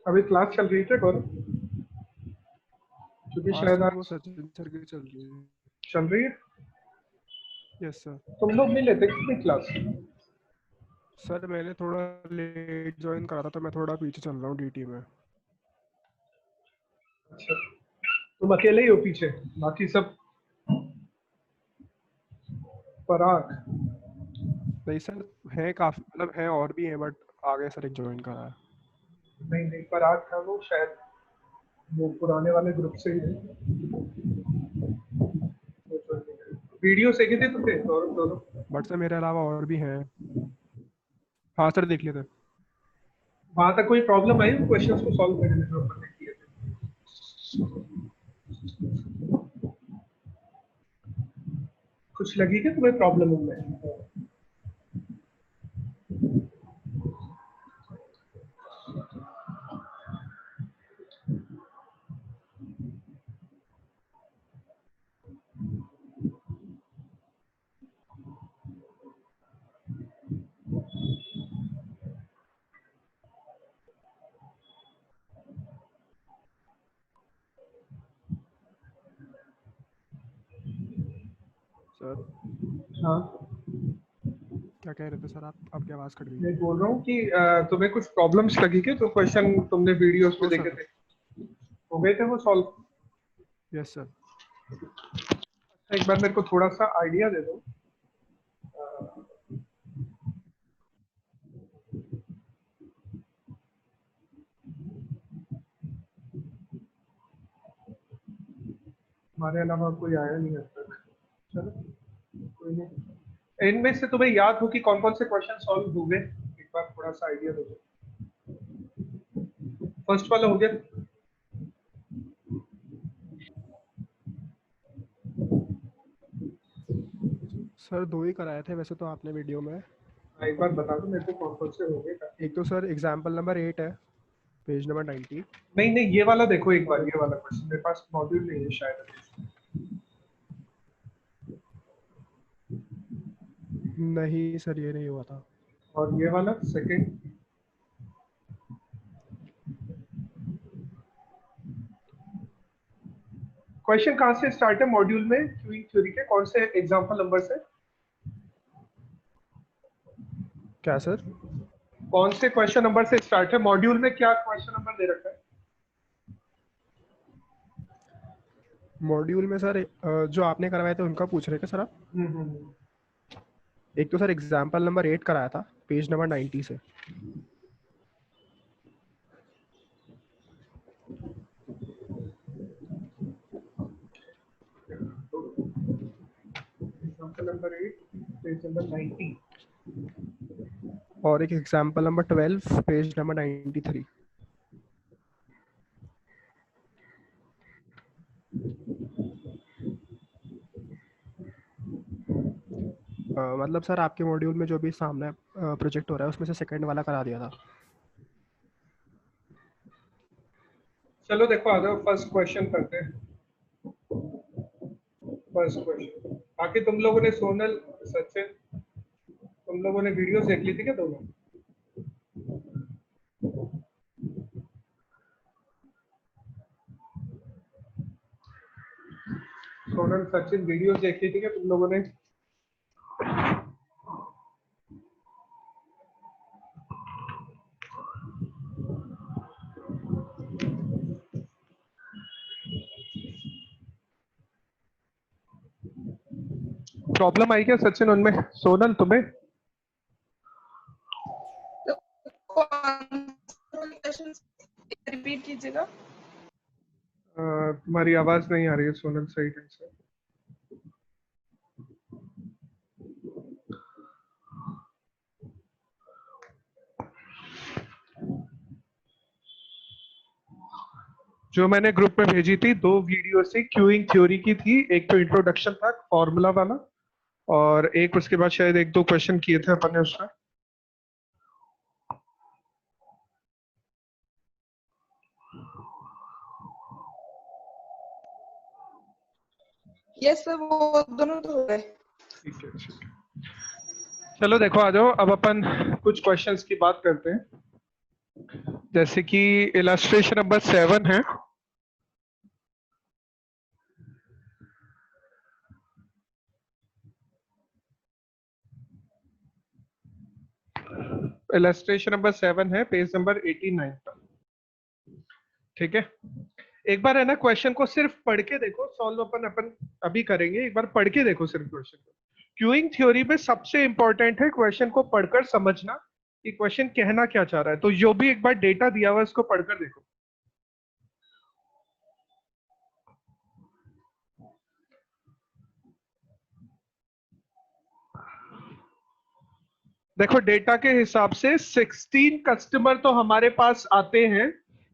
अभी क्लास चल रही है कौन? क्योंकि आज शायद सर वो आज सचिन सर की चल रही है। चल रही है। Yes sir. तुम लोग नहीं लेते कितनी क्लास? सर मैंने थोड़ा लेट ज्वाइन करा था तो मैं थोड़ा पीछे चल रहा हूँ डीटी में। अच्छा, तुम अकेले ही हो पीछे, बाकी सब पराग? नहीं सर, है काफी, मतलब है और भी है, बट आगे सर एक ज्वाइन करा है। नहीं नहीं, पराग था वो शायद, वो पुराने वाले ग्रुप से ही है। वीडियो सेखे थे तुमने दोनों दोनों? बट सर मेरे अलावा और भी हैं। हाँ सर, देख लेते। वहां तक कोई प्रॉब्लम आई उन क्वेश्चंस को सॉल्व करने में जो अपन ने किए थे? कुछ लगी क्या तुम्हें प्रॉब्लम उनमें? सर हाँ, क्या कह रहे थे सर आप? आपकी आवाज़ कट गई। मैं बोल रहा हूँ कि तुम्हें कुछ प्रॉब्लम्स लगी क्या जो क्वेश्चन तुमने वीडियोस में नो देखे सर। थे? हो गए थे वो सॉल्व? Yes sir. एक बार मेरे को थोड़ा सा आइडिया दे दो। हमारे अलावा कोई आया नहीं अब तक। चलो, कोई नहीं। इनमें से तुम्हें याद हो कि कौन कौन से क्वेश्चन सॉल्व हो गए? एक बार थोड़ा सा आइडिया दे दो। फर्स्ट वाला हो गया? सर दो ही कराए थे वैसे तो आपने वीडियो में। हाँ, एक बार बता दो मेरे को कौन कौन से हो गए। एक तो सर एग्जाम्पल नंबर 8 है, पेज नंबर 90। नहीं नहीं, ये वाला देखो एक और बार, एक, ये वाला क्वेश्चन मेरे पास मॉड्यूल नहीं है शायद अभी। नहीं सर ये नहीं हुआ था। और ये वाला सेकंड? क्वेश्चन कहाँ से स्टार्ट है मॉड्यूल में क्यूइंग थ्योरी के, कौन से एग्जांपल नंबर से? क्या सर? कौन से क्वेश्चन नंबर से स्टार्ट है मॉड्यूल में? क्या क्वेश्चन नंबर दे रखा है? मॉड्यूल में सर जो आपने करवाए थे उनका पूछ रहे थे सर आप? हम्म। एक तो सर एग्जाम्पल नंबर 8 कराया था, पेज नंबर 90 से। Example number 8 page number 90। और एक एग्जाम्पल नंबर 12 पेज नंबर 93। मतलब सर आपके मॉड्यूल में जो भी सामने प्रोजेक्ट हो रहा है उसमें से सेकंड वाला करा दिया था। चलो देखो, आ जाओ फर्स्ट क्वेश्चन करते हैं। फर्स्ट क्वेश्चन, बाकी तुम लोगों ने, सोनल, सचिन, तुम लोगों ने वीडियोस देख ली थी क्या दोनों? सोनल, सचिन, वीडियोस देख ली थी क्या तुम लोगों ने? प्रॉब्लम आई क्या सचिन उनमें? सोनल तुम्हें? रिपीट कीजिएगा। तुम्हारी आवाज नहीं आ रही है सोनल सही ढंग से। जो मैंने ग्रुप में भेजी थी, दो वीडियो से क्यूइंग थ्योरी की थी। एक तो इंट्रोडक्शन था फॉर्मूला वाला, और एक उसके बाद शायद एक दो क्वेश्चन किए थे अपन ने उसमें। यस सर, वो दोनों तो हो गए। ठीक है, ठीक है। चलो देखो, आ जाओ अब अपन कुछ क्वेश्चंस की बात करते हैं। जैसे कि इलस्ट्रेशन नंबर 7 है, इलस्ट्रेशन नंबर 7 है पेज नंबर 89 पर। ठीक है, एक बार है ना क्वेश्चन को सिर्फ पढ़ के देखो, सॉल्व अपन अभी करेंगे, एक बार पढ़ के देखो सिर्फ क्वेश्चन को। क्यूइंग थ्योरी में सबसे इंपॉर्टेंट है क्वेश्चन को पढ़कर समझना कि क्वेश्चन कहना क्या चाह रहा है। तो जो भी एक बार डेटा दिया हुआ है उसको पढ़कर देखो। देखो डेटा के हिसाब से 16 कस्टमर तो हमारे पास आते हैं,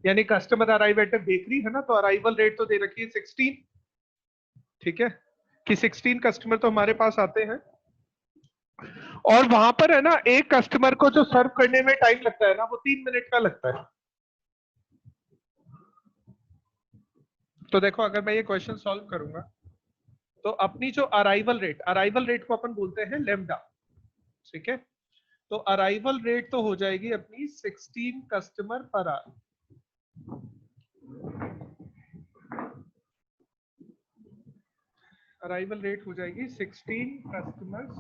यानी customer arrive at a bakery है ना, तो अराइवल रेट तो दे रखी है 16। ठीक है, कि 16 कस्टमर तो हमारे पास आते हैं, और वहां पर है ना एक कस्टमर को जो सर्व करने में टाइम लगता है ना वो 3 मिनट का लगता है। तो देखो अगर मैं ये क्वेश्चन सॉल्व करूंगा तो अपनी जो अराइवल रेट को अपन बोलते हैं लेमडा। ठीक है, तो अराइवल रेट तो हो जाएगी अपनी 16 customer per hour. Arrival rate हो जाएगी 16 कस्टमर्स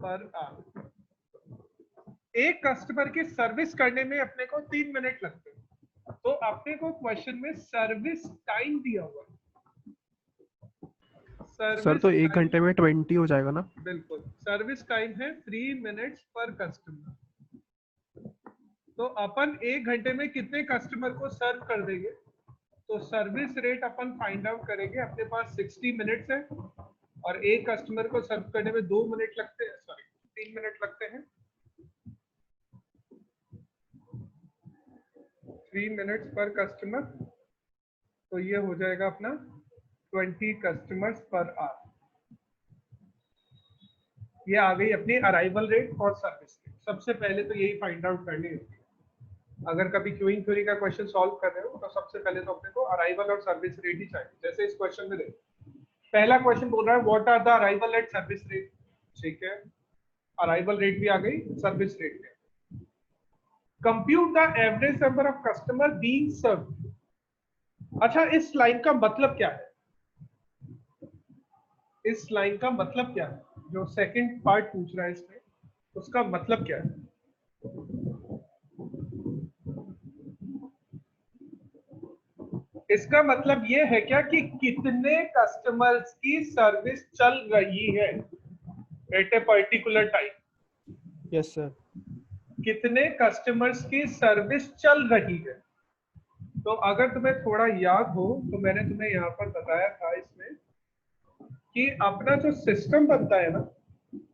पर आवर। एक कस्टमर की सर्विस करने में अपने को 3 मिनट लगते हैं, तो अपने को क्वेश्चन में सर्विस टाइम दिया हुआ है। सर तो 1 घंटे में 20 हो जाएगा ना? बिल्कुल, सर्विस टाइम है 3 मिनट्स पर कस्टमर। तो अपन 1 घंटे में कितने कस्टमर को सर्व कर देंगे, तो सर्विस रेट अपन फाइंड आउट करेंगे। अपने पास 60 मिनट्स है और एक कस्टमर को सर्व करने में 2 मिनट लगते हैं, सॉरी 3 मिनट लगते हैं। 3 मिनट्स पर कस्टमर, तो ये हो जाएगा अपना 20 कस्टमर्स पर आवर। ये आ गई अपनी अराइवल रेट और सर्विस रेट। सबसे पहले तो यही फाइंड आउट करनी होती है। अगर कभी क्यूइंग थ्योरी का क्वेश्चन सॉल्व कर रहे हो तो सबसे पहले तो अपने को अराइवल और सर्विस रेट ही चाहिए। जैसे इस क्वेश्चन में देखो, पहला क्वेश्चन बोल रहा है what are the arrival at service rate. ठीक है, अराइवल रेट भी आ गई, सर्विस रेट भी। Compute the average number of customer being served. अच्छा, इस लाइन का मतलब क्या है? इस लाइन का मतलब क्या है? जो सेकंड पार्ट पूछ रहा है इसमें, उसका मतलब क्या है? इसका मतलब ये है क्या कि कितने कस्टमर्स की सर्विस चल रही है at a particular time. Yes sir. कितने कस्टमर्स की सर्विस चल रही है। तो अगर तुम्हें थोड़ा याद हो तो मैंने तुम्हें यहाँ पर बताया था इसमें कि अपना जो सिस्टम बनता है ना,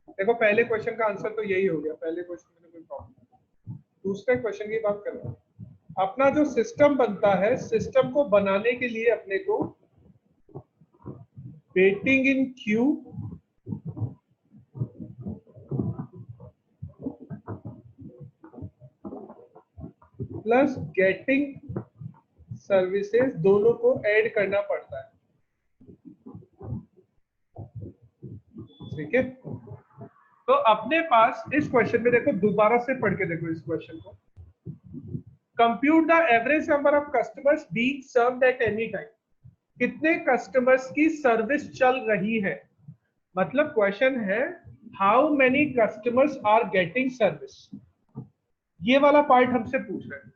देखो पहले क्वेश्चन का आंसर तो यही हो गया, पहले क्वेश्चन में कोई प्रॉब्लम। दूसरे क्वेश्चन की बात कर रहा हूँ, अपना जो सिस्टम बनता है, सिस्टम को बनाने के लिए अपने को waiting in Q plus getting services दोनों को ऐड करना पड़ता है। ठीक है, तो अपने पास इस क्वेश्चन में देखो, दोबारा से पढ़ के देखो इस क्वेश्चन को। Compute the average number of customers being served at any time. कितने कस्टमर्स की सर्विस चल रही है, मतलब क्वेश्चन है how many customers are getting service. ये वाला पार्ट हमसे पूछ रहे हैं,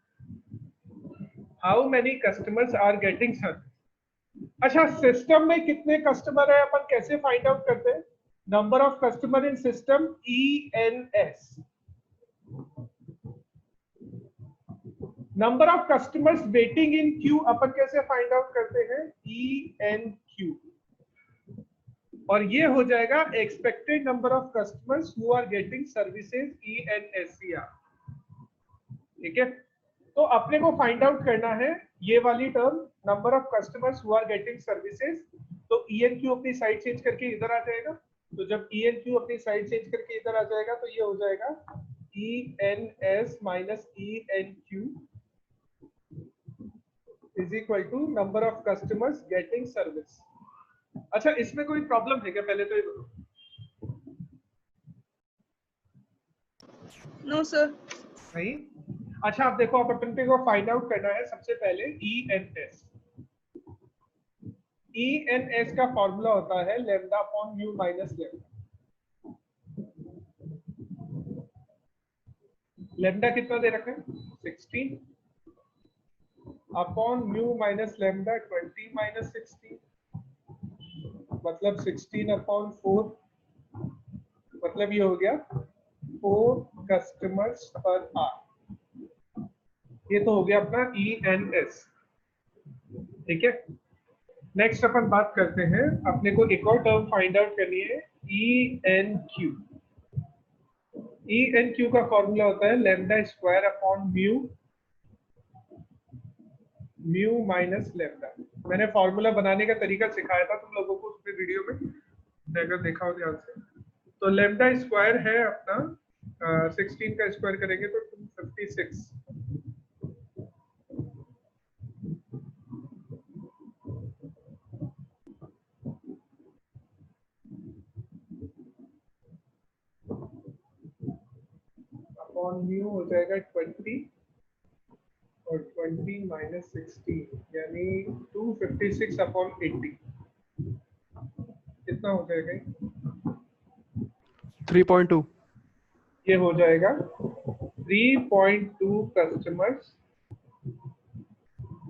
how many customers are getting service. अच्छा, सिस्टम में कितने कस्टमर है अपन कैसे फाइंड आउट करते हैं? Number of customer in system, ENS। Number of customers waiting in queue अपन कैसे फाइंड आउट करते हैं? ENQ। और ये हो जाएगा expected number of customers who are getting services, ENSCR। ठीक है, तो अपने को फाइंड आउट करना है ये वाली term, number of customers who are getting services. तो ENQ अपनी साइड चेंज करके इधर आ जाएगा। तो जब ENQ अपनी साइड चेंज करके इधर आ जाएगा तो ये हो जाएगा ENS minus ENQ is equal to number of customers getting service. अच्छा, इसमें कोई प्रॉब्लम है क्या? पहले तो ये बताओ। No sir. नहीं। अच्छा आप देखो, आप अपन को फाइंड आउट करना है सबसे पहले ENS। ENS का फॉर्मूला होता है lambda upon mu minus lambda. Lambda कितना दे रखा है 16 upon mu minus lambda 20 minus 16, मतलब 16 अपॉन 4, मतलब ये हो गया 4 कस्टमर्स पर आवर। ये तो हो गया अपना ENS। ठीक है, नेक्स्ट अपन बात करते हैं, अपने को एक और टर्म फाइंड आउट करनी है ENQ। ENQ का फॉर्मूला होता है lambda square upon mu minus lambda. मैंने फॉर्मूला बनाने का तरीका सिखाया था तुम लोगों को उसमें वीडियो में, अगर देखा हो ध्यान से। तो लैम्डा स्क्वायर है अपना 16 का स्क्वायर करेंगे तो 256 अपॉन म्यू हो जाएगा 20 और 20 माइनस 16 यानी 256 अपॉन 80। कितना हो जाएगा 3.2। ये हो जाएगा 3.2 कस्टमर्स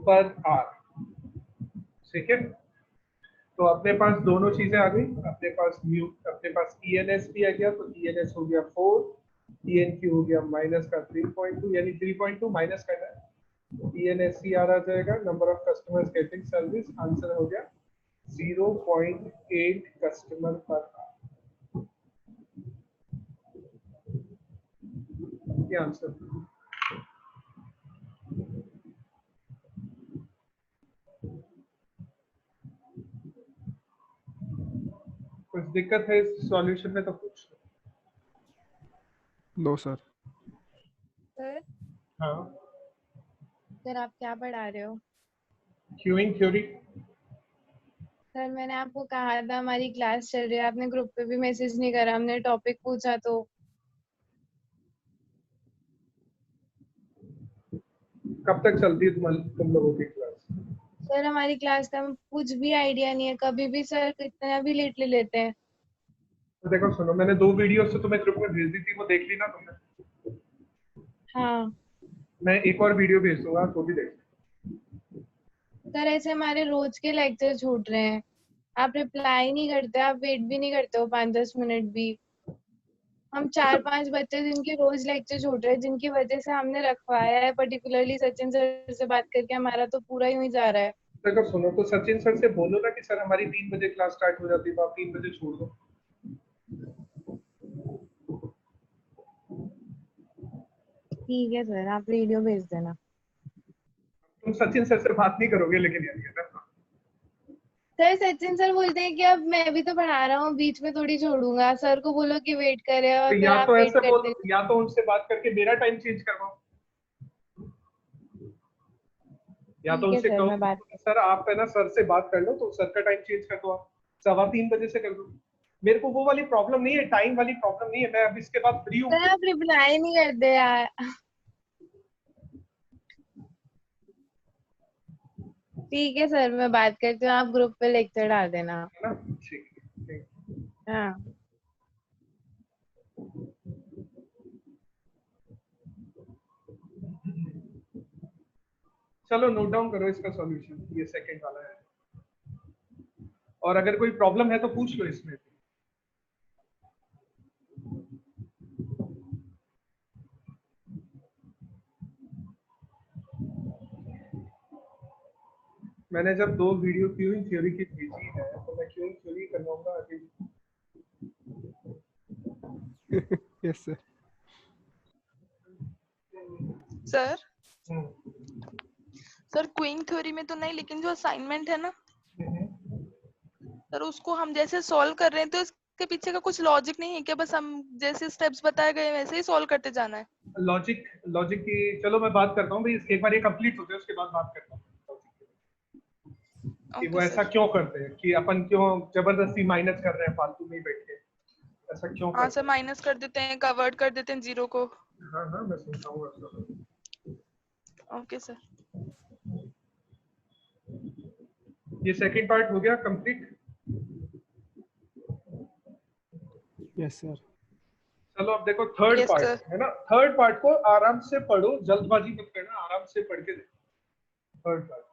पर आवर। ठीक है, तो अपने पास दोनों चीजें आ गई, अपने पास म्यू, अपने पास ENS भी आ गया, तो ENS हो गया 4, ENQ हो गया माइनस का 3.2, यानी 3.2 माइनस करना है, ENSC आ जाएगा number of customers getting service, answer हो गया 0.8 कस्टमर पर आवर। ये आंसर। कुछ दिक्कत है इस सॉल्यूशन में तो पूछ लो। No sir. सर हाँ, सर आप क्या पढ़ा रहे हो? Queuing theory. सर मैंने आपको कहा था हमारी क्लास चल रही है, आपने ग्रुप पे भी मैसेज नहीं करा, हमने टॉपिक पूछा तो। कब तक चलती है तुम लोगों की क्लास? सर हमारी क्लास का कुछ भी आइडिया नहीं है, कभी भी सर कितना भी लेट ले लेते हैं। तो देखो सुनो, मैंने 2 वीडियो तो तुम्हें ग्रुप में भेज दी थी, वो देख ली ना तुमने? हाँ मैं एक और वीडियो भेज दूंगा तो भी देख। सर ऐसे हमारे रोज के लेक्चर छूट रहे हैं, आप रिप्लाई नहीं करते, आप वेट भी नहीं करते हो 5-10 मिनट भी। हम 4-5 बच्चे जिनके रोज लेक्चर छूट रहे हैं, जिनकी वजह से हमने रखवाया है, पर्टिकुलरली सचिन सर से बात करके हमारा तो पूरा यूं ही जा रहा है। देखो सुनो, तो सचिन सर से बोलो ना कि सर हमारी 3 बजे क्लास स्टार्ट हो जाती है, तो आप 3 बजे छोड़ दो। ठीक है सर, आप वीडियो भेज देना। तुम सचिन सर से बात नहीं करोगे लेकिन यार ये ना। सर सचिन सर बोलते हैं कि अब मैं भी तो पढ़ा रहा हूँ, बीच में थोड़ी छोड़ूंगा, सर को बोलो कि वेट करे और तो फिर या आप तो वेट ऐसे करते बोलो, या तो उनसे बात करके मेरा टाइम चेंज करवाओ, या तो ठीक है उनसे सर, कहो मैं बात सर आप है ना सर से बात कर लो, तो सर का टाइम चेंज कर दो, आप 3:15 बजे से कर दो। मेरे को वो वाली प्रॉब्लम नहीं है, टाइम वाली प्रॉब्लम नहीं है, मैं अब इसके बाद फ्री हूँ। सर आप रिप्लाई नहीं करते यार। ठीक है सर, मैं बात करती हूँ, आप ग्रुप पे लेक्चर डाल देना। है ना? ठीक है। हाँ चलो नोट डाउन करो इसका सॉल्यूशन, ये सेकंड वाला है, और अगर कोई प्रॉब्लम है तो पूछ लो इसमें। मैंने जब 2 वीडियो क्यूइंग थ्योरी की भेजी है तो मैं क्यूइंग थ्योरी करवाऊंगा आगे। Yes sir. सर हम्म। सर क्वीन थ्योरी में तो नहीं, लेकिन जो असाइनमेंट है ना सर, उसको हम जैसे सॉल्व कर रहे हैं तो इसके पीछे का कुछ लॉजिक नहीं है क्या? बस हम जैसे स्टेप्स बताए गए वैसे ही सॉल्व करते जाना है? लॉजिक लॉजिक की चलो मैं बात करता हूँ भाई, एक बार ये कंप्लीट हो जाए उसके बाद बात करता हूँ कि वो ओके ऐसा सर। क्यों करते हैं, कि अपन क्यों जबरदस्ती माइनस कर रहे हैं फालतू में ही बैठ के। ऐसा क्यों हाँ करते सर, माइनस कर देते हैं, कवर्ड कर देते हैं जीरो को। हैं? हाँ हाँ मैं समझाऊंगा। Okay sir. ये सेकंड पार्ट हो गया कंप्लीट। Yes sir. चलो अब देखो थर्ड यस पार्ट सर। है ना। थर्ड पार्ट को आराम से पढ़ो, जल्दबाजी मत करना, आराम से पढ़ के देखो थर्ड पार्ट।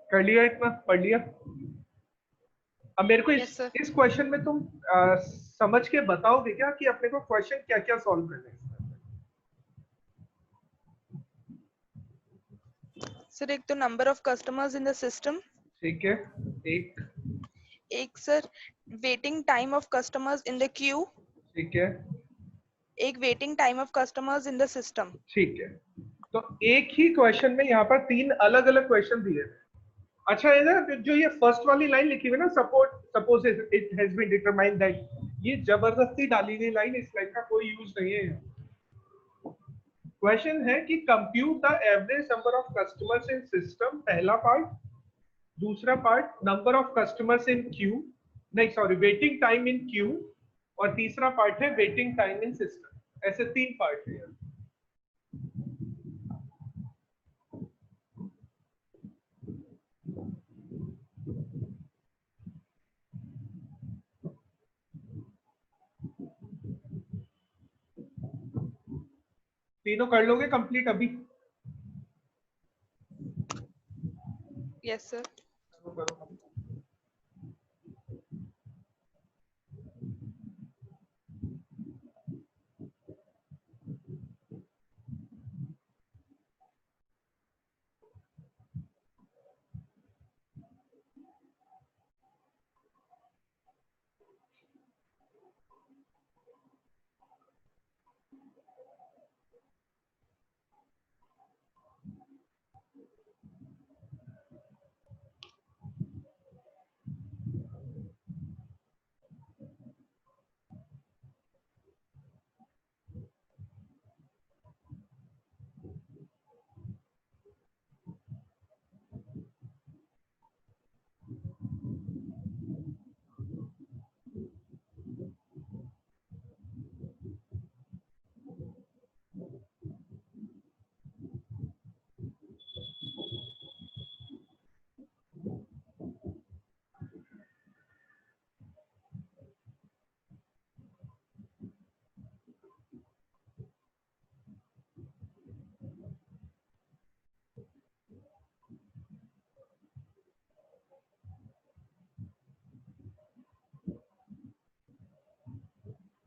कर लिया, इतना पढ़ लिया। अब मेरे को यस सर। इस क्वेश्चन में तुम समझ के बताओगे क्या कि अपने को क्वेश्चन क्या क्या सॉल्व करना है इसमें? सर एक तो number of customers in the system. ठीक है। एक sir waiting time of customers in the Q. ठीक है। एक waiting time of customers in the system. ठीक है। तो एक ही क्वेश्चन में यहाँ पर 3 अलग अलग क्वेश्चन दिए हैं। अच्छा है ना, जो ये फर्स्ट वाली लाइन लिखी हुई है ना, suppose it has been determined that, ये जबरदस्ती डाली गई लाइन, इस लाइन का कोई यूज नहीं है। क्वेश्चन है कि compute the average number of customers in system, पहला पार्ट। दूसरा part number of customers in queue, नहीं sorry waiting time in queue, और तीसरा पार्ट है वेटिंग टाइम इन सिस्टम। ऐसे 3 पार्ट है यार। तीनों कर लोगे कंप्लीट अभी? Yes sir. करो।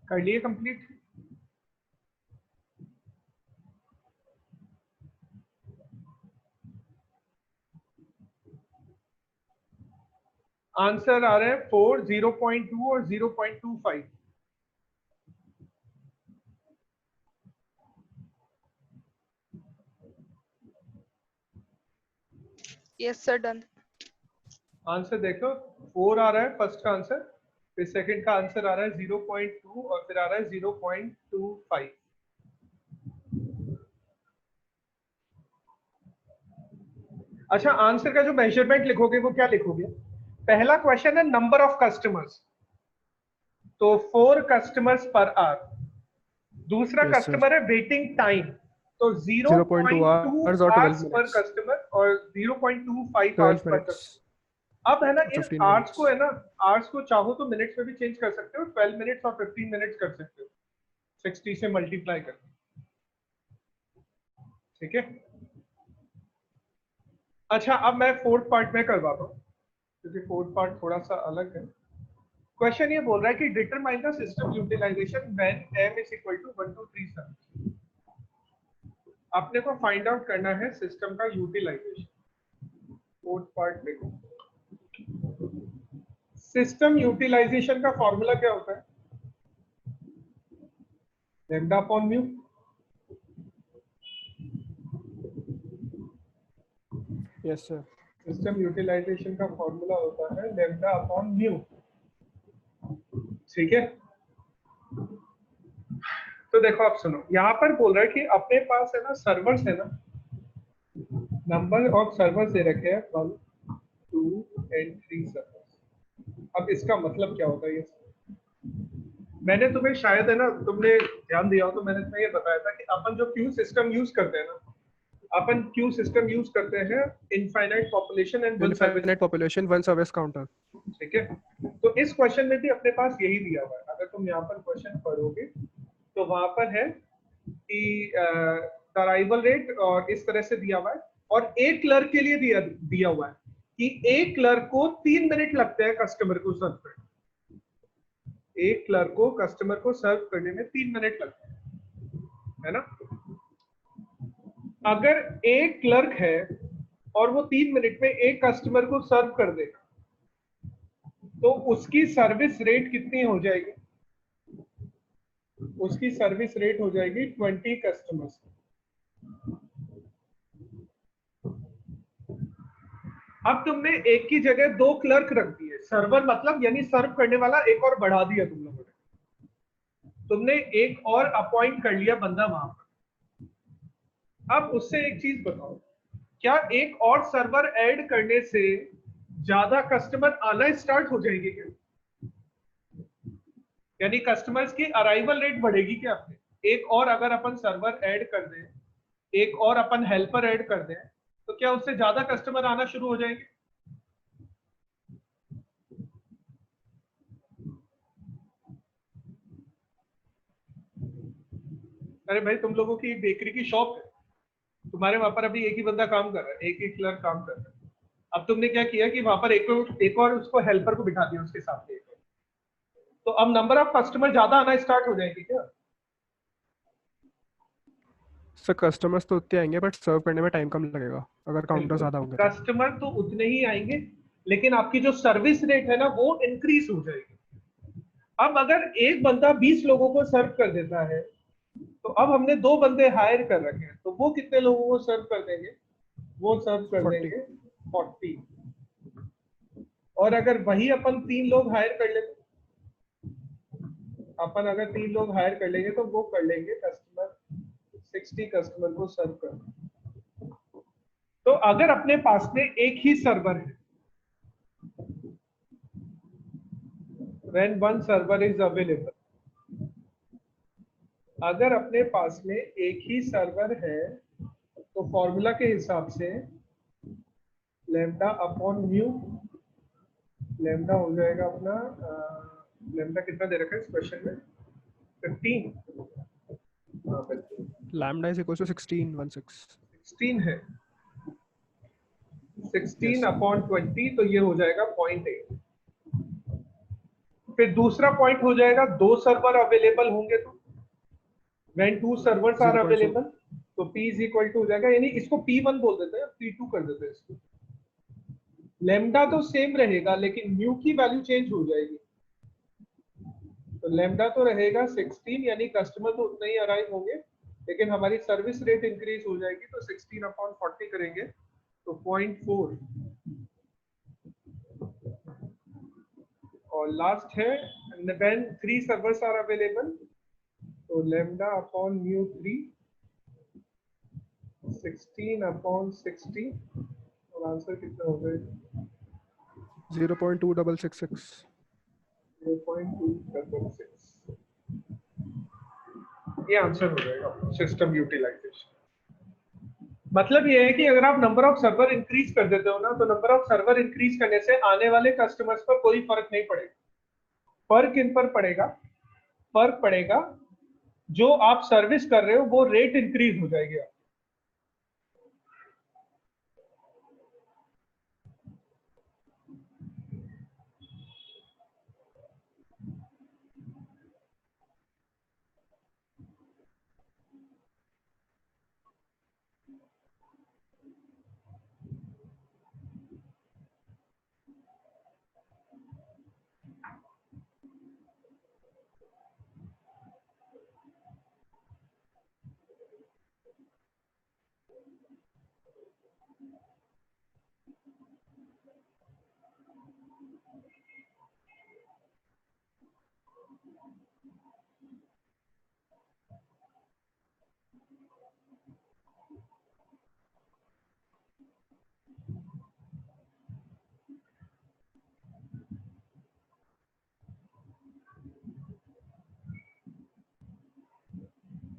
कर लिए कंप्लीट? आंसर आ रहे हैं 4, 0.2 और 0.25। Yes sir, done. आंसर देखो, 4 आ रहा है फर्स्ट का आंसर, फिर सेकंड का आंसर आ रहा है 0.2 और फिर आ रहा है 0.25। अच्छा, आंसर का जो मेजरमेंट लिखोगे वो क्या लिखोगे? पहला क्वेश्चन है नंबर ऑफ कस्टमर्स, तो 4 कस्टमर्स पर आवर। दूसरा Yes, sir. कस्टमर है वेटिंग टाइम, तो 0.2 0.2 hours or 12 hours per minutes. Customer और 0.25 आवर्स 12 पर minutes. कस्टमर। अब है ना, इन 15 आवर्स minutes. को है ना, आवर्स को चाहो तो मिनट्स में भी चेंज कर सकते हो, 12 मिनट्स और 15 मिनट्स कर सकते हो, 60 से मल्टीप्लाई करके। ठीक है। अच्छा अब मैं फोर्थ पार्ट में करवाता हूँ क्योंकि फोर्थ पार्ट थोड़ा सा अलग है। क्वेश्चन ये बोल रहा है कि determine the system utilization when m is equal to 1 2 3 7। आपने को फाइंड आउट करना है सिस्टम का यूटिलाइजेशन। फोर्थ पार्ट देखो, सिस्टम यूटिलाइजेशन का फॉर्मूला क्या होता है? Lambda upon mu. Yes sir. System utilization का फॉर्मूला होता है लैम्डा अपॉन म्यू। ठीक है, तो देखो आप सुनो, यहाँ पर बोल रहा है कि अपने पास है ना सर्वर्स है ना, नंबर ऑफ सर्वर्स दे रखे हैं 1 2 and 3 सर्वर्स। अब इसका मतलब क्या होता है ये? मैंने तुम्हें शायद है ना, तुमने ध्यान दिया हो तो मैंने तुम्हें ये बताया था कि अपन जो क्यू सिस्टम यूज करते हैं ना, अपन क्यू सिस्टम यूज करते हैं infinite population and one service. Infinite population one service counter. ठीक है, तो इस क्वेश्चन में भी अपने पास यही दिया हुआ है। अगर तुम यहाँ पर क्वेश्चन पढ़ोगे तो वहां पर है कि अराइवल रेट और इस तरह से दिया हुआ है, और एक क्लर्क के लिए दिया हुआ है कि एक क्लर्क को 3 मिनट लगते हैं कस्टमर को सर्व करने। एक क्लर्क को कस्टमर को सर्व करने में 3 मिनट लगते हैं, है ना। अगर एक क्लर्क है और वो 3 मिनट में एक कस्टमर को सर्व कर देगा तो उसकी सर्विस रेट कितनी हो जाएगी? उसकी सर्विस रेट हो जाएगी 20 कस्टमर्स। अब तुमने एक की जगह 2 क्लर्क रख दिए, सर्वर मतलब यानी सर्व करने वाला एक और बढ़ा दिया तुम लोगों ने। तुमने एक और अपॉइंट कर लिया बंदा वहां पर। अब उससे एक चीज बताओ, क्या एक और सर्वर ऐड करने से ज्यादा कस्टमर आना स्टार्ट हो जाएंगे क्या? यानी कस्टमर्स की अराइवल रेट बढ़ेगी क्या? अपने एक और अगर अपन सर्वर ऐड कर दें, एक और अपन हेल्पर ऐड कर दें, तो क्या उससे ज्यादा कस्टमर आना शुरू हो जाएंगे? अरे भाई, तुम लोगों की बेकरी की शॉप है, तुम्हारे वहां पर अभी एक ही बंदा काम कर रहा है, एक क्लर्क काम कर रहा है। अब तुमने क्या किया कि वहां पर एक और उसको हेल्पर को बिठा दिया उसके साथ में, तो अब नंबर ऑफ कस्टमर ज्यादा आना स्टार्ट हो जाएंगे क्या? सर कस्टमर्स तो उतने आएंगे बट सर्व करने में टाइम कम लगेगा अगर काउंटर ज्यादा होंगे तो। कस्टमर तो उतने ही आएंगे, लेकिन आपकी जो सर्विस रेट है ना वो इंक्रीज हो जाएगी। अब अगर एक बंदा 20 लोगों को सर्व कर देता है, तो अब हमने 2 बंदे हायर कर रखे हैं, तो वो कितने लोगों को सर्व कर देंगे? वो सर्व कर 40। देंगे 40। और अगर वही अपन 3 लोग हायर कर लेते, अपन अगर 3 लोग हायर कर लेंगे तो वो कर लेंगे कस्टमर 60 कस्टमर को सर्व करना। तो अगर अपने पास में एक ही सर्वर है, when one server is available, अगर अपने पास में एक ही सर्वर है तो फॉर्मूला के हिसाब से लैम्डा अपॉन म्यू, लैम्डा हो जाएगा अपना लैम्डा कितना दे रखा है इस क्वेश्चन में? 15। लैम्डा इज इक्वल टू 16 है 16 अपॉन 20, तो ये हो जाएगा 0.8। फिर दूसरा पॉइंट हो जाएगा 2 सर्वर अवेलेबल होंगे तो when 2 servers are 0.4। available, तो P is equal to हो जाएगा, यानी इसको P1 बोल देते हैं, P2 कर देते हैं इसको। लैम्डा तो सेम रहेगा लेकिन म्यू की वैल्यू चेंज हो जाएगी, तो लैम्डा तो रहेगा 16, यानी कस्टमर तो उतने ही अराइव होंगे, लेकिन हमारी सर्विस रेट इंक्रीज हो जाएगी, तो 16 अपॉन 40 करेंगे तो 0.4। और लास्ट है when 3 servers are available, तो लैम्डा अपॉन म्यू 3, 16 अपॉन 60, और आंसर कितना हो जाएगा? 0.2666। 0.266। ये आंसर हो जाएगा सिस्टम यूटिलाइजेशन। मतलब ये है कि अगर आप नंबर ऑफ सर्वर इंक्रीज कर देते हो ना, तो नंबर ऑफ सर्वर इंक्रीज करने से आने वाले कस्टमर्स पर कोई फर्क नहीं पड़ेगा। फर्क किन पर पड़ेगा? फर्क पड़ेगा जो आप सर्विस कर रहे हो वो रेट इंक्रीज हो जाएगी।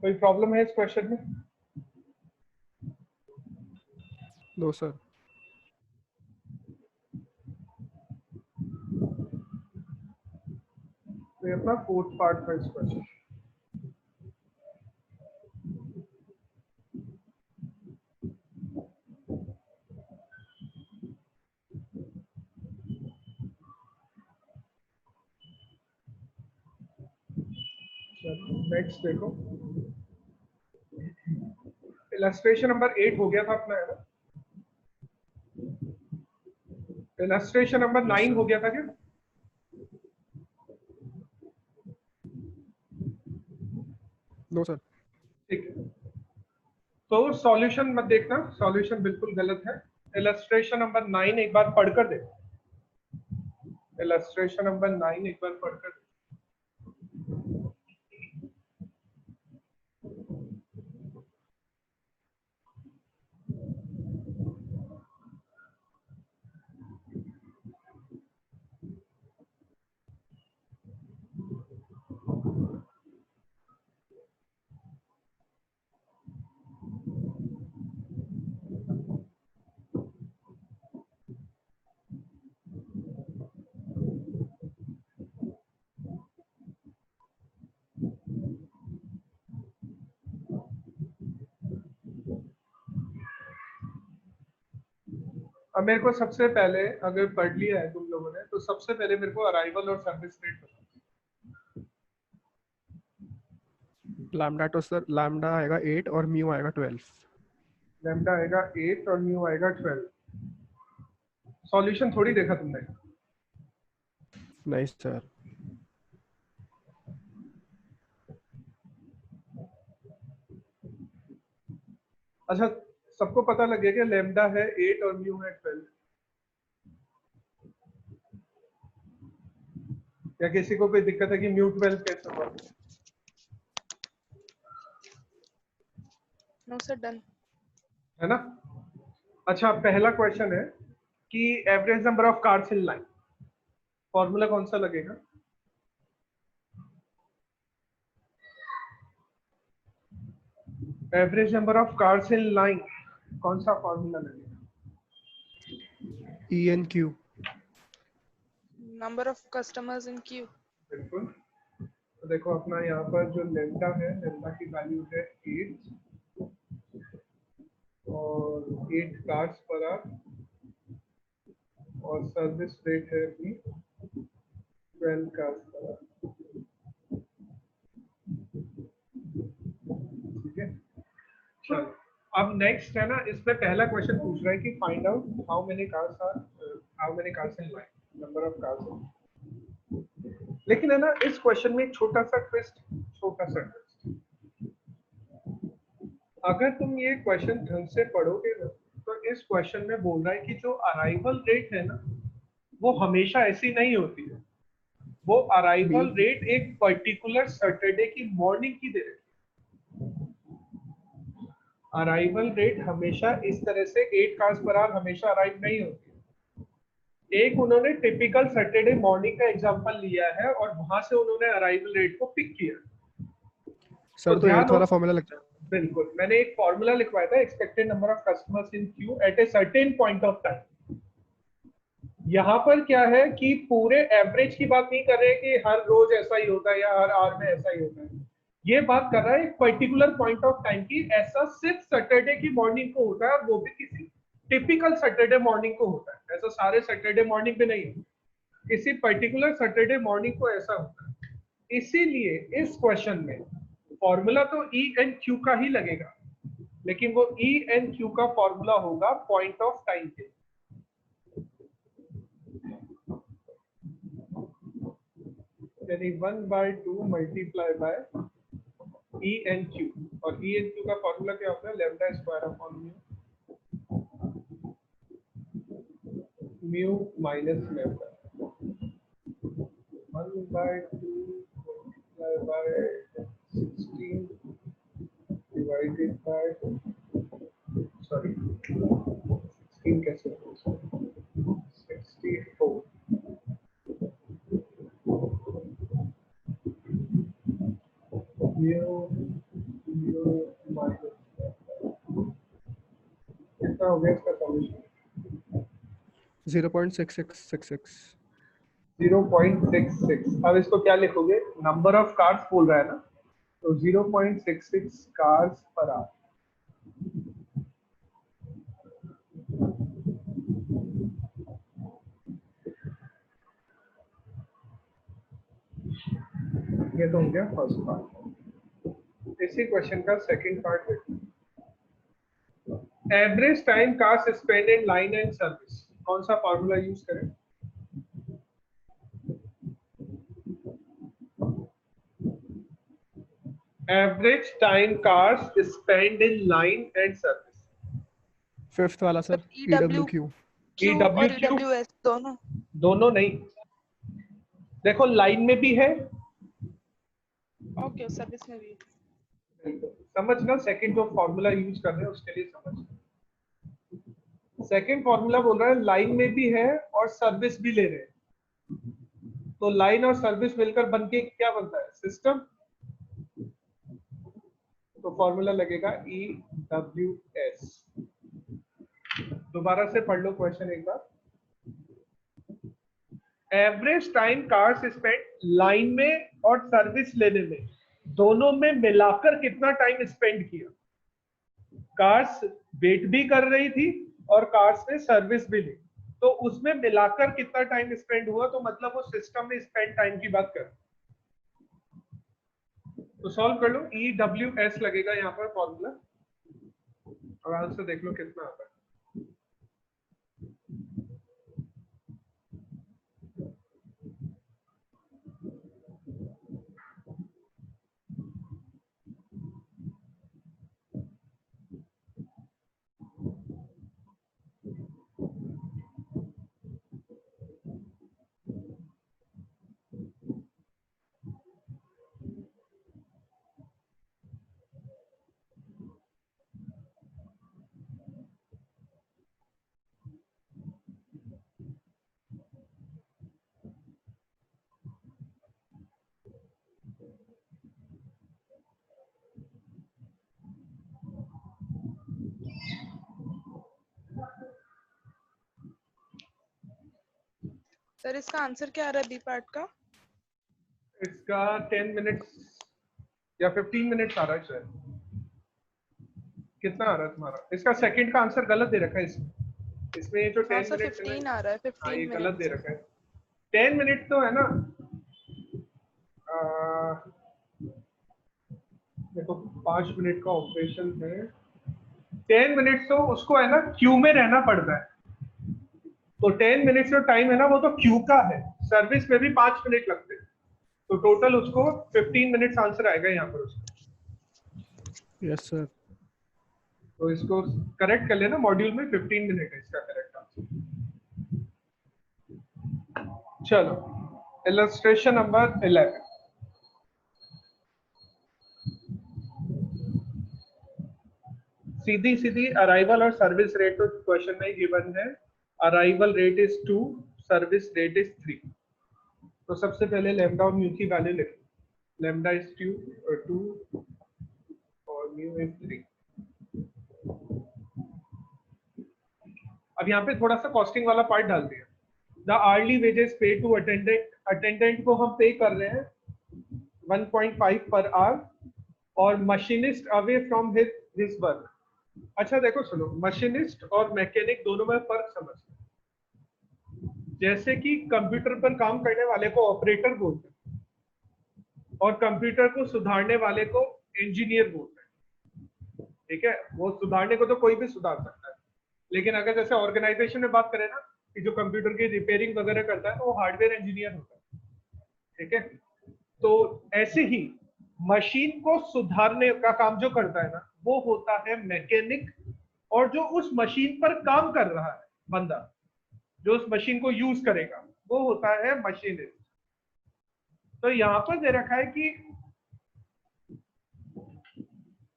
कोई प्रॉब्लम है इस क्वेश्चन में? No sir. तो ये अपना फोर्थ पार्ट था इस क्वेश्चन। नेक्स्ट देखो, इलस्ट्रेशन नंबर 8 हो गया था अपना, है ना? इलस्ट्रेशन नंबर 9 हो गया था क्या? No sir. ठीक है, तो सॉल्यूशन मत देखना, सॉल्यूशन बिल्कुल गलत है। इलस्ट्रेशन नंबर 9 एक बार पढ़कर देखो, इलस्ट्रेशन नंबर 9 एक बार पढ़कर देखो। अब मेरे को सबसे पहले, अगर पढ़ लिया है तुम लोगों ने, तो सबसे पहले मेरे को अराइवल और सर्विस रेट बताओ। लैम्डा तो सर, लैम्डा आएगा 8 और म्यू आएगा 12। लैम्डा आएगा 8 और म्यू आएगा 12। सॉल्यूशन थोड़ी देखा तुमने? नहीं सर। अच्छा, सबको पता लग गया कि लैम्डा है 8 और म्यू है 12? या किसी को कोई दिक्कत है कि म्यू 12 कैसे हुआ? No sir, done. है ना? अच्छा, पहला क्वेश्चन है कि average number of cars in line, formula कौन सा लगेगा? Average number of cars in line, कौन सा फॉर्मूला लगेगा? ENQ। Number of customers in queue. बिल्कुल। तो देखो अपना यहाँ पर जो लेमडा है, लेमडा की वैल्यू है 8 और 8 कार्स पर आवर, और सर्विस रेट है अपनी 12 कार्स पर आवर। ठीक है, चलो अब नेक्स्ट है ना, इसमें पहला क्वेश्चन पूछ रहा है कि find out how many cars in line, number of cars. लेकिन है ना, इस क्वेश्चन में एक छोटा सा ट्विस्ट, अगर तुम ये क्वेश्चन ढंग से पढ़ोगे ना, तो इस क्वेश्चन में बोल रहा है कि जो अराइवल रेट है ना, वो हमेशा ऐसी नहीं होती है। वो अराइवल रेट एक पर्टिकुलर सैटरडे की मॉर्निंग की दे रही है। अराइवल रेट हमेशा इस तरह से 8 कार्स पर आवर हमेशा अराइव नहीं होती है। एक उन्होंने टिपिकल सैटरडे मॉर्निंग का एग्जांपल लिया है और वहां से उन्होंने अराइवल रेट को पिक किया। सर तो 8 वाला फॉर्मूला लगता है। बिल्कुल, मैंने एक फॉर्मूला लिखवाया था, expected number of customers in queue at a certain point of time. यहाँ पर क्या है कि पूरे एवरेज की बात नहीं कर रहे कि हर रोज ऐसा ही होता है या हर आवर में ऐसा ही होता है। ये बात कर रहा है एक पर्टिकुलर पॉइंट ऑफ टाइम की, ऐसा सिर्फ सैटरडे की मॉर्निंग को होता है, और वो भी किसी टिपिकल सैटरडे मॉर्निंग को होता है। ऐसा सारे सैटरडे मॉर्निंग पे नहीं, किसी पर्टिकुलर सैटरडे मॉर्निंग को ऐसा होता है। इसीलिए इस क्वेश्चन में फॉर्मूला तो ENQ का ही लगेगा, लेकिन वो ENQ का फॉर्मूला होगा पॉइंट ऑफ टाइम के। यानी 1/2 मल्टीप्लाई बाय ENQ, और ENQ का फॉर्मूला क्या होता है? Lambda square upon mu minus lambda. 1/2 multiplied by 16 divided by, sorry 16 कैसे, 64 म्यू कितना हो गया इसका सॉल्यूशन? 0.6666। 0.66। अब इसको क्या लिखोगे? नंबर ऑफ कार्स बोल रहा है ना, तो 0.66 कार्स पर आवर। ये तो हो गया फर्स्ट पार्ट। इसी क्वेश्चन का सेकंड पार्ट देखो। Average time cars spend in line and service, कौन सा फॉर्मूला यूज करें? Average time cars spend in line and service. Fifth वाला सर, EWQ। क्यू और EWS दोनों? दोनों नहीं, देखो लाइन में भी है, ओके, सर्विस में भी। समझना। सेकंड जो फॉर्मूला यूज कर रहे हैं उसके लिए समझ। सेकंड फॉर्मूला बोल रहा है लाइन में भी है और सर्विस भी ले रहे हैं, तो लाइन और सर्विस मिलकर बनके क्या बनता है? सिस्टम। तो फॉर्मूला लगेगा EWS। दोबारा से पढ़ लो क्वेश्चन एक बार। Average time cars spend line में और सर्विस लेने में, दोनों में मिलाकर कितना टाइम स्पेंड किया? कार्स वेट भी कर रही थी और कार्स ने सर्विस भी ली, तो उसमें मिलाकर कितना टाइम स्पेंड हुआ? तो मतलब वो सिस्टम में स्पेंड टाइम की बात कर। तो सॉल्व कर लो। EWS लगेगा यहाँ पर फॉर्मूला, और आंसर देख लो कितना आता है। सर इसका आंसर क्या आ रहा है बी पार्ट का? इसका 10 मिनट्स या 15 मिनट्स आ रहा है शायद। कितना आ रहा है तुम्हारा? इसका सेकंड का आंसर गलत दे रखा है इसमें ये जो 10 सर मिनट्स 15 आ रहा है, 15 ये मिनट। गलत दे रखा है। 10 मिनट तो है ना, देखो 5 मिनट का ऑपरेशन है, 10 मिनट तो उसको है ना क्यू में रहना पड़ता है, तो 10 मिनट जो टाइम है ना वो तो क्यू का है। सर्विस में भी 5 मिनट लगते हैं, तो टोटल उसको 15 मिनट्स आंसर आएगा यहाँ पर उसको। Yes sir. तो इसको करेक्ट कर लेना, मॉड्यूल में 15 मिनट है इसका करेक्ट आंसर। चलो इलस्ट्रेशन नंबर 11। सीधी सीधी अराइवल और सर्विस रेट तो क्वेश्चन में गिवन है। Arrival rate is 2, service rate is 3। तो सबसे पहले लैम्डा और म्यू की वैल्यू लिखो। लैम्डा इज 2 और म्यू इज 3। अब यहाँ पे थोड़ा सा कॉस्टिंग वाला पार्ट डाल दिया। द आर्ली वेजेस पे टू अटेंडेंट, अटेंडेंट को हम पे कर रहे हैं 1.5 पर आवर, और machinist away from his work. अच्छा देखो सुनो, मशीनिस्ट और मैकेनिक दोनों में फर्क समझो। जैसे कि कंप्यूटर पर काम करने वाले को ऑपरेटर बोलते हैं और कंप्यूटर को सुधारने वाले को इंजीनियर बोलते हैं, ठीक है? वो सुधारने को तो कोई भी सुधार सकता है, लेकिन अगर जैसे ऑर्गेनाइजेशन में बात करें ना कि जो कंप्यूटर की रिपेयरिंग वगैरह करता है तो वो हार्डवेयर इंजीनियर होता है, ठीक है? तो ऐसे ही मशीन को सुधारने का काम जो करता है ना वो होता है मैकेनिक, और जो उस मशीन पर काम कर रहा है बंदा, जो उस मशीन को यूज करेगा, वो होता है मशीनिस्ट। तो यहां पर दे रखा है कि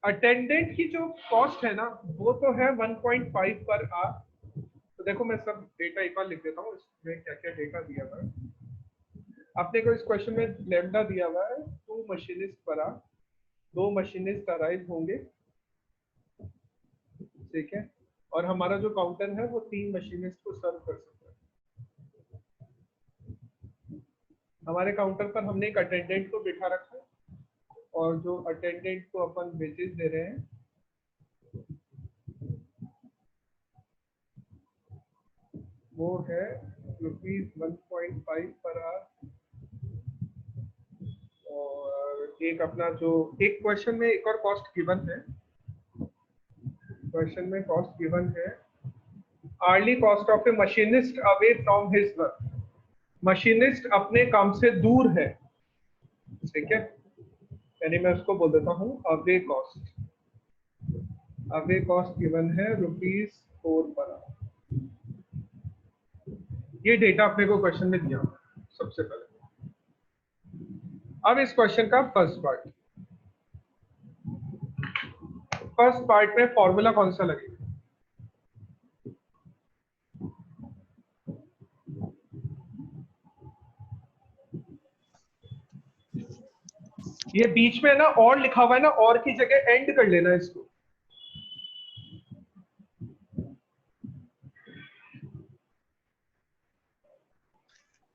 अटेंडेंट की जो कॉस्ट है ना वो तो है 1.5 पर आवर। तो देखो मैं सब डेटा एक बार लिख देता हूँ, इसमें क्या क्या डेटा दिया हुआ है। अपने को इस क्वेश्चन में लैम्डा दिया हुआ है 2 machinist per hour, 2 machinist arrive होंगे, ठीक है, और हमारा जो काउंटर है वो 3 मशीनिस्ट को सर्व कर सकता है। हमारे काउंटर पर हमने एक अटेंडेंट को बिठा रखा है और जो अटेंडेंट को अपन वेजेस दे रहे हैं वो है ₹1.5 पर आवर। और एक अपना जो एक क्वेश्चन में एक और कॉस्ट गिवन है, क्वेश्चन में कॉस्ट गिवन है hourly cost of a machinist away from his work. Machinist अपने काम से दूर है, ठीक है, यानी मैं उसको बोल देता हूँ away cost. Away cost given है ₹4 पर आवर। ये डेटा अपने को क्वेश्चन में दिया सबसे पहले। अब इस क्वेश्चन का फर्स्ट पार्ट में फॉर्मूला कौन सा लगेगा? ये बीच में ना और लिखा हुआ है ना, और की जगह एंड कर लेना इसको।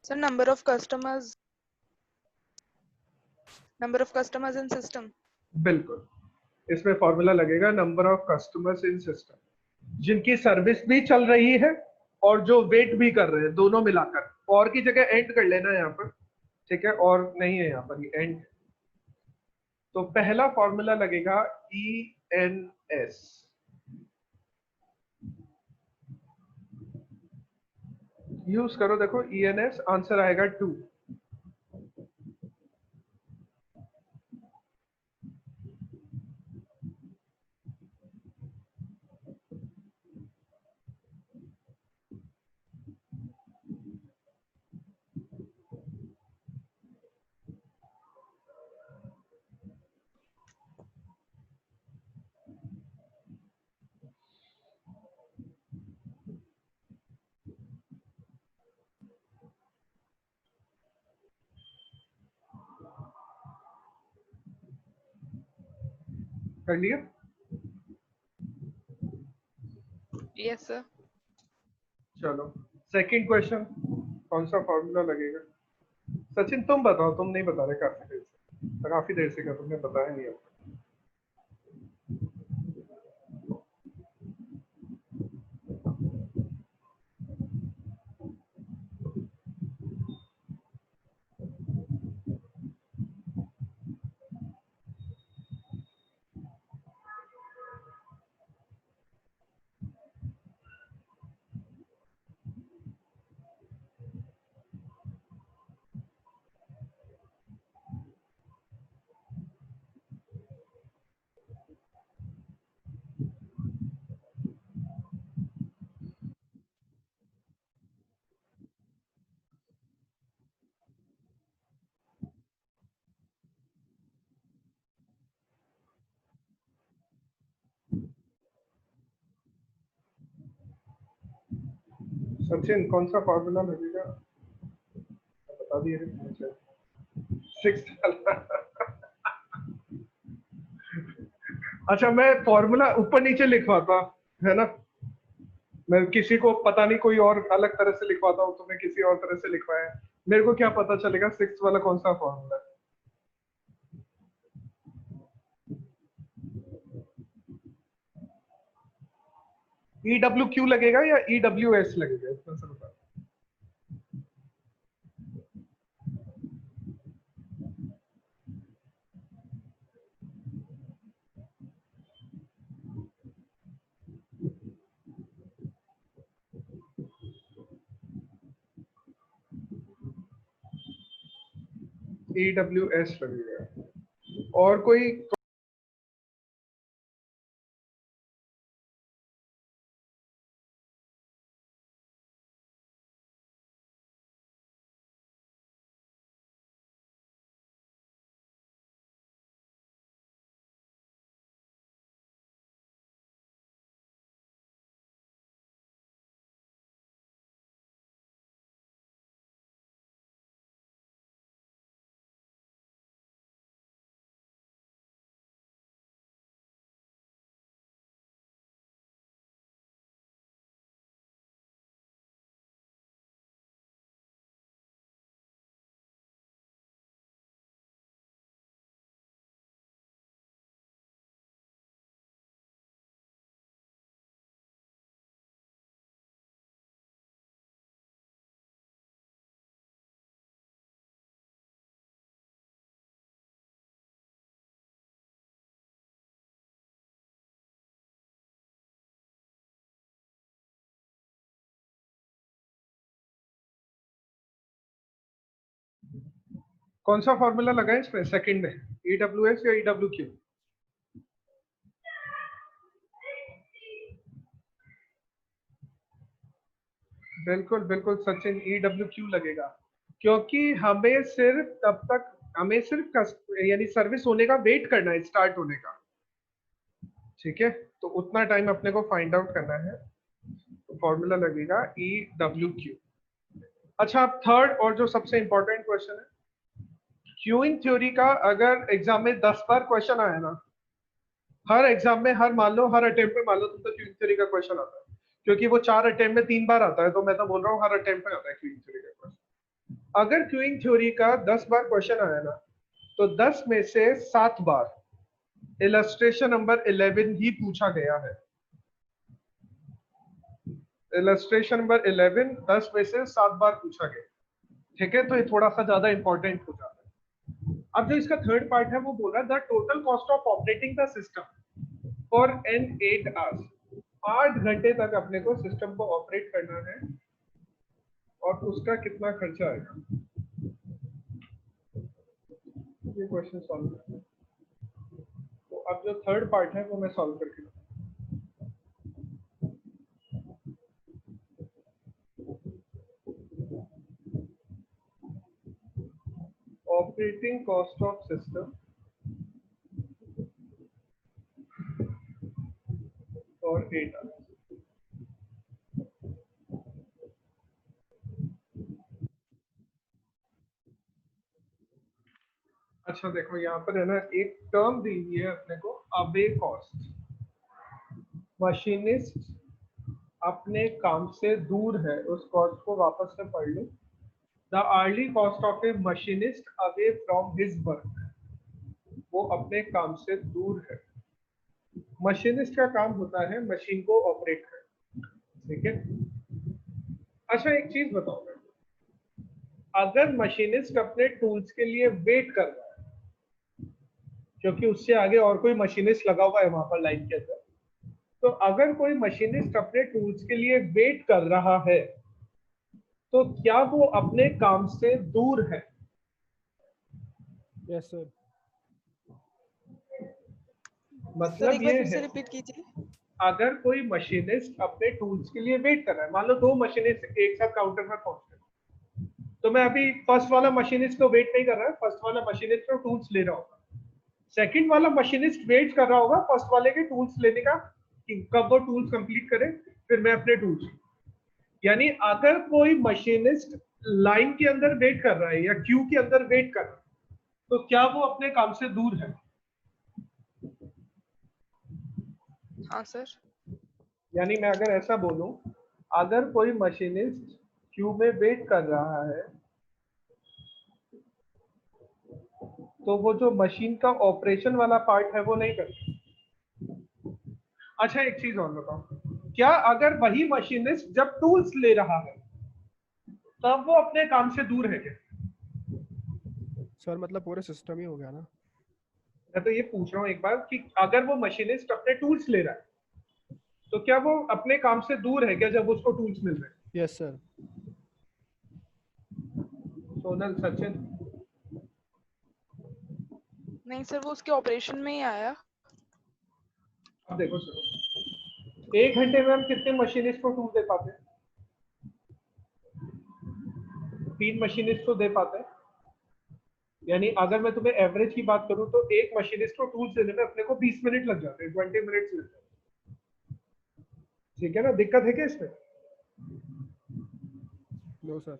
Sir number of customers in system. बिल्कुल, इसमें फॉर्मूला लगेगा number of customers in system, जिनकी सर्विस भी चल रही है और जो वेट भी कर रहे हैं, दोनों मिलाकर। और की जगह एंड कर लेना है यहाँ पर, ठीक है, और नहीं है यहाँ पर, ये एंड। तो पहला फॉर्मूला लगेगा ENS। यूज करो, देखो ENS, आंसर आएगा 2। कर लिया? Yes sir. चलो सेकंड क्वेश्चन, कौन सा फॉर्मूला लगेगा? सचिन तुम बताओ, तुम नहीं बता रहे काफी देर से क्या तुमने बताया नहीं अब। सचिन कौन सा फॉर्मूला लगेगा? बता दिए 6। अच्छा, मैं फॉर्मूला ऊपर नीचे लिखवाता है ना, मैं किसी को पता नहीं, कोई और अलग तरह से लिखवाता हूँ, तुम्हें किसी और तरह से लिखवाया, मेरे को क्या पता चलेगा 6 वाला कौन सा फॉर्मूला है? EWQ लगेगा या EWS लगेगा, इसमें से बता। EWS लगेगा। और कोई कौन सा फॉर्मूला लगा है इसमें सेकंड में, EWS या EWQ? बिल्कुल बिल्कुल सचिन, EWQ लगेगा, क्योंकि हमें सिर्फ तब तक, हमें सिर्फ यानी सर्विस होने का वेट करना है, स्टार्ट होने का, ठीक है? तो उतना टाइम अपने को फाइंड आउट करना है, तो फॉर्मूला लगेगा EWQ। अच्छा, अब थर्ड और जो सबसे इंपॉर्टेंट क्वेश्चन है, क्यूइंग थ्योरी का अगर एग्जाम में 10 बार क्वेश्चन आया ना, हर एग्जाम में, हर मान लो हर अटेम्प्ट में मान लो तुमको क्यूइंग थ्योरी का क्वेश्चन आता है, क्योंकि वो 4 अटेम्प्ट में 3 बार आता है, तो मैं तो बोल रहा हूँ हर अटेम्प्ट में आता है क्यूइंग थ्योरी का क्वेश्चन। अगर क्यूइंग थ्योरी का 10 बार क्वेश्चन आया ना, तो 10 में से 7 बार इलस्ट्रेशन नंबर 11 ही पूछा गया है। इलस्ट्रेशन नंबर 11 10 में से 7 बार पूछा गया, ठीक है? तो ये थोड़ा सा ज्यादा इंपॉर्टेंट हो जाता है। अब जो इसका थर्ड पार्ट है वो बोल रहा है the total cost of operating the system for an 8 hours, 8 घंटे तक अपने को सिस्टम को ऑपरेट करना है, और उसका कितना खर्चा आएगा, ये क्वेश्चन सॉल्व करना है। तो अब जो थर्ड पार्ट है वो मैं सॉल्व करके बताऊं। Operating cost of system for 8 hours. अच्छा देखो, यहाँ पर है ना एक टर्म दी हुई है अपने को, अवे कॉस्ट। मशीनिस्ट अपने काम से दूर है, उस कॉस्ट को वापस से पढ़ लो। The hourly cost of a machinist away from his work, वो अपने काम से दूर है। मशीनिस्ट का काम होता है मशीन को ऑपरेट करना, ठीक है? अच्छा एक चीज बताओ, अगर मशीनिस्ट अपने टूल्स के लिए वेट कर रहा है, क्योंकि उससे आगे और कोई मशीनिस्ट लगा हुआ है वहां पर लाइन के अंदर, तो अगर कोई मशीनिस्ट अपने टूल्स के लिए वेट कर रहा है, तो क्या वो अपने काम से दूर है? Yes sir. मतलब एक ये बार फिर से है, रिपीट कीजिए। अगर कोई मशीनिस्ट अपने टूल्स के लिए वेट कर रहा है, मान लो 2 मशीनिस्ट एक साथ काउंटर पर पहुंच गए, तो मैं अभी फर्स्ट वाला मशीनिस्ट को वेट नहीं कर रहा है, फर्स्ट वाला मशीनिस्ट तो टूल्स ले रहा होगा, सेकंड वाला मशीनिस्ट वेट कर रहा होगा फर्स्ट वाले के टूल्स लेने का, कि कब वो टूल्स कंप्लीट करे, फिर मैं अपने टूल्स। यानी अगर कोई मशीनिस्ट लाइन के अंदर वेट कर रहा है या क्यू के अंदर वेट कर रहा है, तो क्या वो अपने काम से दूर है? हाँ सर। यानी मैं अगर ऐसा बोलूं, अगर कोई मशीनिस्ट क्यू में वेट कर रहा है, तो वो जो मशीन का ऑपरेशन वाला पार्ट है वो नहीं करता। अच्छा एक चीज और बताओ, क्या अगर वही मशीनिस्ट जब टूल्स ले रहा है, तब वो अपने काम से दूर है क्या? सर मतलब पूरे सिस्टम ही हो गया ना। मैं तो ये पूछ रहा हूँ एक बार कि अगर वो मशीनिस्ट अपने टूल्स ले रहा है, तो क्या वो अपने काम से दूर है क्या जब उसको टूल्स मिल रहे हैं? Yes sir. सोनल, सचिन? नहीं सर, वो उसके ऑपरेशन में ही आया। अब देखो सर, 1 घंटे में हम कितने मशीनिस्ट को टूल दे पाते हैं? 3 मशीनिस्ट को दे पाते हैं। यानी अगर मैं तुम्हें एवरेज की बात करूं, तो एक मशीनिस्ट को टूल्स देने में अपने को 20 मिनट लग जाते हैं, 20 मिनट्स लगते हैं, ठीक है ना? दिक्कत है क्या इसमें? No sir.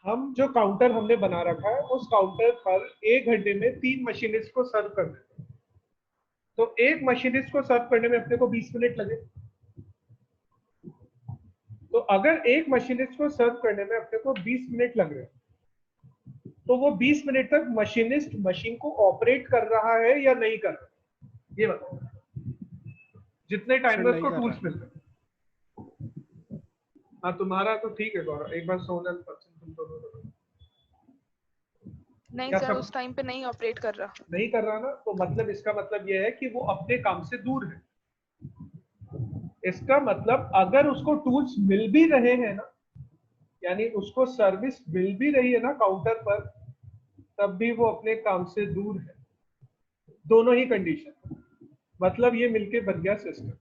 हम जो काउंटर हमने बना रखा है, उस काउंटर पर 1 घंटे में 3 मशीनिस्ट को सर्व कर देते हैं, तो एक मशीनिस्ट को सर्व करने में अपने को 20 मिनट लगे। तो अगर एक मशीनिस्ट को सर्व करने में अपने को 20 मिनट लग रहे हैं, तो वो 20 मिनट तक मशीनिस्ट मशीन को ऑपरेट कर रहा है या नहीं कर रहा है? ये बताओ, जितने टाइम में उसको टूल्स मिल रहे हैं। हाँ तुम्हारा तो ठीक है गौरव, एक बार सोनल तुम दोनों बताओ। नहीं क्या सर, सब उस टाइम पे नहीं ऑपरेट कर रहा। नहीं कर रहा ना, तो मतलब इसका मतलब ये है कि वो अपने काम से दूर है। इसका मतलब अगर उसको टूल्स मिल भी रहे हैं ना, यानी उसको सर्विस मिल भी रही है ना काउंटर पर, तब भी वो अपने काम से दूर है, दोनों ही कंडीशन, मतलब ये मिलके बन गया सिस्टम।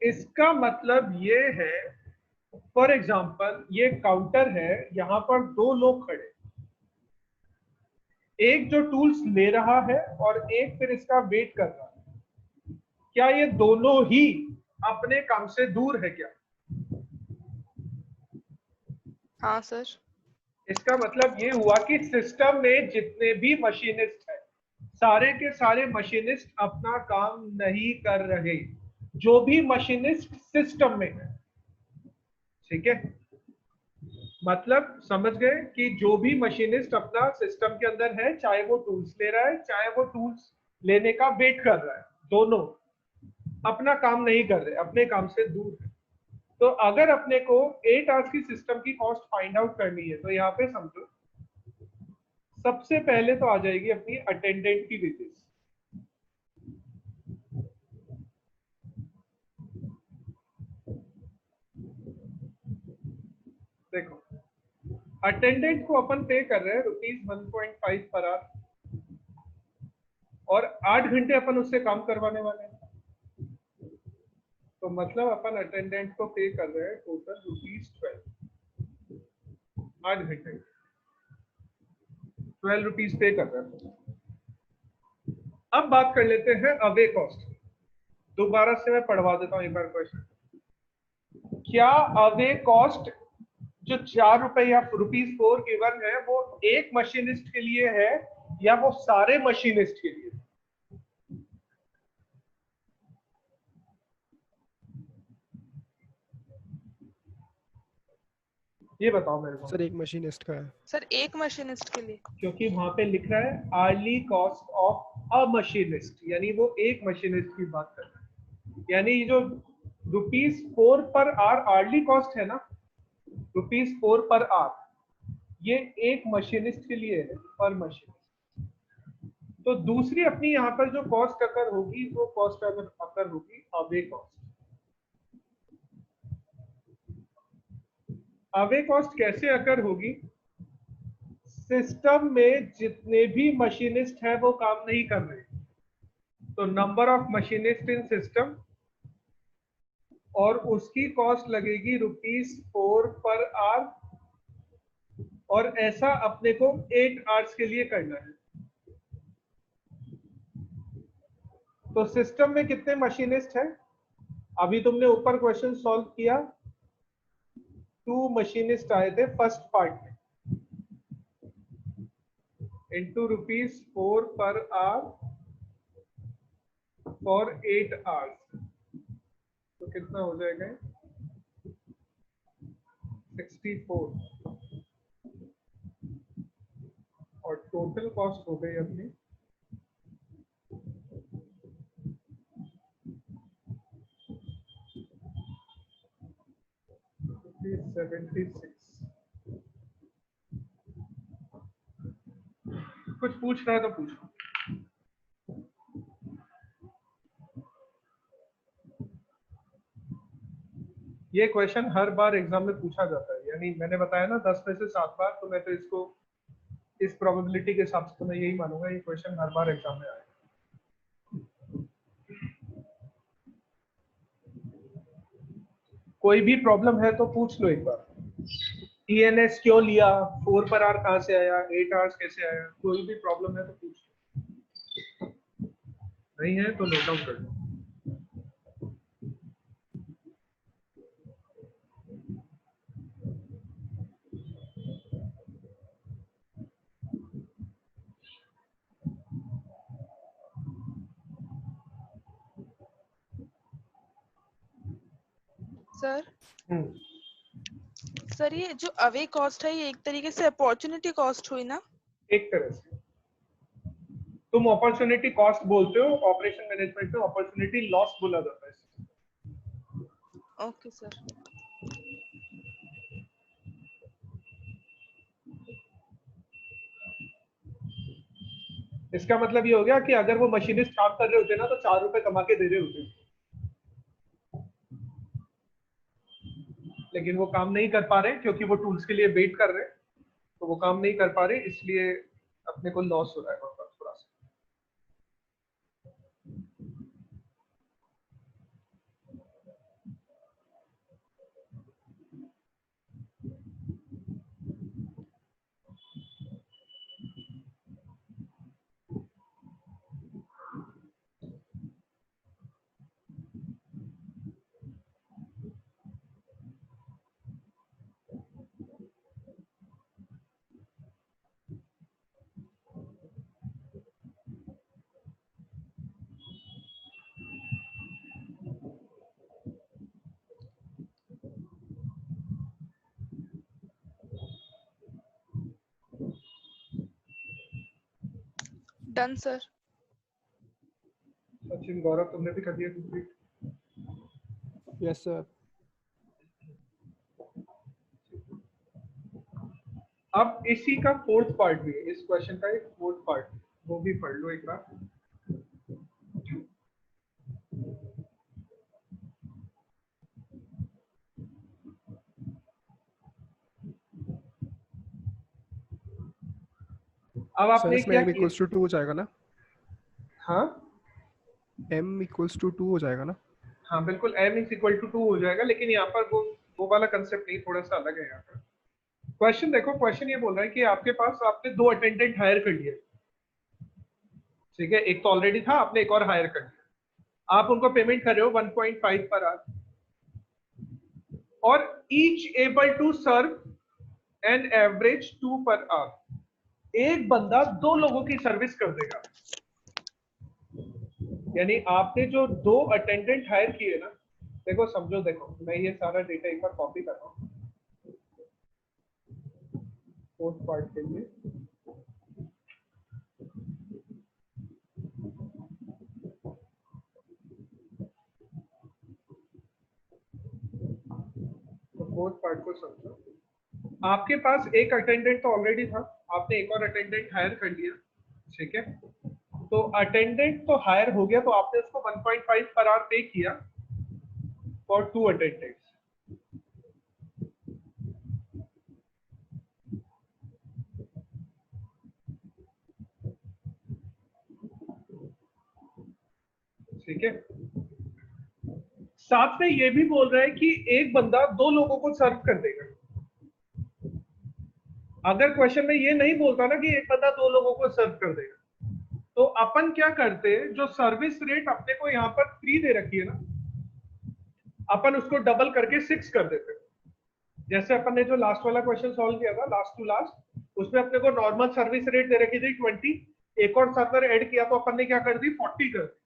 इसका मतलब ये है, फॉर एग्जांपल ये काउंटर है, यहां पर दो लोग खड़े, एक जो टूल्स ले रहा है और एक फिर इसका वेट कर रहा है, क्या ये दोनों ही अपने काम से दूर है क्या? हाँ सर। इसका मतलब ये हुआ कि सिस्टम में जितने भी मशीनिस्ट हैं, सारे के सारे मशीनिस्ट अपना काम नहीं कर रहे, जो भी मशीनिस्ट सिस्टम में है। ठीक है, मतलब समझ गए कि जो भी मशीनिस्ट अपना सिस्टम के अंदर है, चाहे वो टूल्स ले रहा है चाहे वो टूल्स लेने का वेट कर रहा है, दोनों अपना काम नहीं कर रहे, अपने काम से दूर है। तो अगर अपने को 8 आवर्स की सिस्टम की कॉस्ट फाइंड आउट करनी है, तो यहाँ पे समझो सबसे पहले तो आ जाएगी अपनी अटेंडेंट की वेजेस। देखो, अटेंडेंट को अपन पे कर रहे हैं ₹1.5 पर आवर, और 8 घंटे अपन उससे काम करवाने वाले हैं, तो मतलब अपन अटेंडेंट को पे कर रहे हैं टोटल ₹12, 8 घंटे ₹12 पे कर रहे हैं। अब बात कर लेते हैं अवे कॉस्ट। दोबारा से मैं पढ़वा देता हूं एक बार क्वेश्चन। क्या अवे कॉस्ट जो ₹4 या ₹4 गिवन है, वो एक मशीनिस्ट के लिए है या वो सारे मशीनिस्ट के लिए? ये बताओ मेरे को। सर एक मशीनिस्ट का है। सर एक मशीनिस्ट के लिए, क्योंकि वहां पे लिख रहा है hourly cost of a machinist, यानी वो एक मशीनिस्ट की बात कर रहा है। यानी जो ₹4 पर आवर आर्ली कॉस्ट है ना, ₹4 पर आवर, ये एक मशीनिस्ट के लिए है, पर मशीनिस्ट। तो दूसरी अपनी यहाँ पर जो कॉस्ट अकर होगी, वो कॉस्ट अकर होगी अवे कॉस्ट। अवे कॉस्ट कैसे अकर होगी? सिस्टम में जितने भी मशीनिस्ट है वो काम नहीं कर रहे, तो number of machinist in system, और उसकी कॉस्ट लगेगी ₹4 पर आवर, और ऐसा अपने को 8 आवर्स के लिए करना है। तो सिस्टम में कितने मशीनिस्ट हैं? अभी तुमने ऊपर क्वेश्चन सॉल्व किया, 2 मशीनिस्ट आए थे फर्स्ट पार्ट में, into ₹4 per hour for 8 hours, तो कितना हो जाएगा? 64, और टोटल कॉस्ट हो गई अपनी 76। कुछ पूछ रहा है तो पूछो। ये क्वेश्चन हर बार एग्जाम में पूछा जाता है, यानी मैंने बताया ना 10 में से 7 बार, तो मैं तो इसको इस प्रोबेबिलिटी के हिसाब से तो मैं यही मानूंगा ये क्वेश्चन हर बार एग्जाम में आएगा। कोई भी प्रॉब्लम है तो पूछ लो एक बार। ENS क्यों लिया, 4 पर आवर कहाँ से आया, 8 आवर्स कैसे आया, कोई भी प्रॉब्लम है तो पूछ लो, नहीं है तो नोट डाउन कर लो। सर सर ये जो अवे कॉस्ट है, ये एक तरीके से अपॉर्चुनिटी कॉस्ट हुई ना? एक तरह से तुम अपॉर्चुनिटी कॉस्ट बोलते हो, ऑपरेशन मैनेजमेंट में अपॉर्चुनिटी लॉस बोला जाता है। Okay sir. इसका मतलब ये हो गया कि अगर वो मशीनिस्ट काम कर रहे होते ना, तो ₹4 कमा के दे रहे होते, लेकिन वो काम नहीं कर पा रहे क्योंकि वो टूल्स के लिए वेट कर रहे हैं, तो वो काम नहीं कर पा रहे, इसलिए अपने को लॉस हो रहा है वहाँ पर थोड़ा सा। Done sir. सचिन, गौरव, तुमने भी कर दिया कंप्लीट? Yes sir. अब इसी का फोर्थ पार्ट भी है, इस क्वेश्चन का एक फोर्थ पार्ट, वो भी पढ़ लो एक बार। अब सर आपने इसमें क्या m किया? इक्वल्स टू 2 हो जाएगा ना? हाँ m इक्वल्स टू 2 हो जाएगा ना? हाँ बिल्कुल, m इज इक्वल टू 2 हो जाएगा, लेकिन यहाँ पर वो वाला कंसेप्ट नहीं, थोड़ा सा अलग है यहाँ पर। क्वेश्चन देखो, क्वेश्चन ये बोल रहा है कि आपके पास आपने 2 अटेंडेंट हायर कर लिए, ठीक है, एक तो ऑलरेडी था, आपने एक और हायर कर लिया, आप उनको पेमेंट कर रहे हो 1.5 पर आवर, और each able to serve an average 2 per our. एक बंदा 2 लोगों की सर्विस कर देगा, यानी आपने जो 2 अटेंडेंट हायर किए ना, देखो समझो, देखो मैं ये सारा डेटा एक बार कॉपी कर रहा हूँ फोर्थ पार्ट के लिए। तो फोर्थ पार्ट को समझो, आपके पास एक अटेंडेंट तो ऑलरेडी था, आपने एक और अटेंडेंट हायर कर लिया, ठीक है, तो अटेंडेंट तो हायर हो गया, तो आपने उसको 1.5 पर आवर पे किया फॉर 2 अटेंडेंट्स। ठीक है, साथ में ये भी बोल रहा है कि एक बंदा 2 लोगों को सर्व कर देगा। अगर क्वेश्चन में ये नहीं बोलता ना कि एक बंदा 2 लोगों को सर्व कर देगा, तो अपन क्या करते हैं, जो सर्विस रेट अपने को यहाँ पर 3 दे रखी है ना, अपन उसको डबल करके 6 कर देते हैं। जैसे अपन ने जो लास्ट वाला क्वेश्चन सॉल्व किया था, लास्ट टू लास्ट, उसमें अपने को नॉर्मल सर्विस रेट दे रखी थी 20, एक और सर्वर ऐड किया तो अपन ने क्या कर दी, 40 कर दी।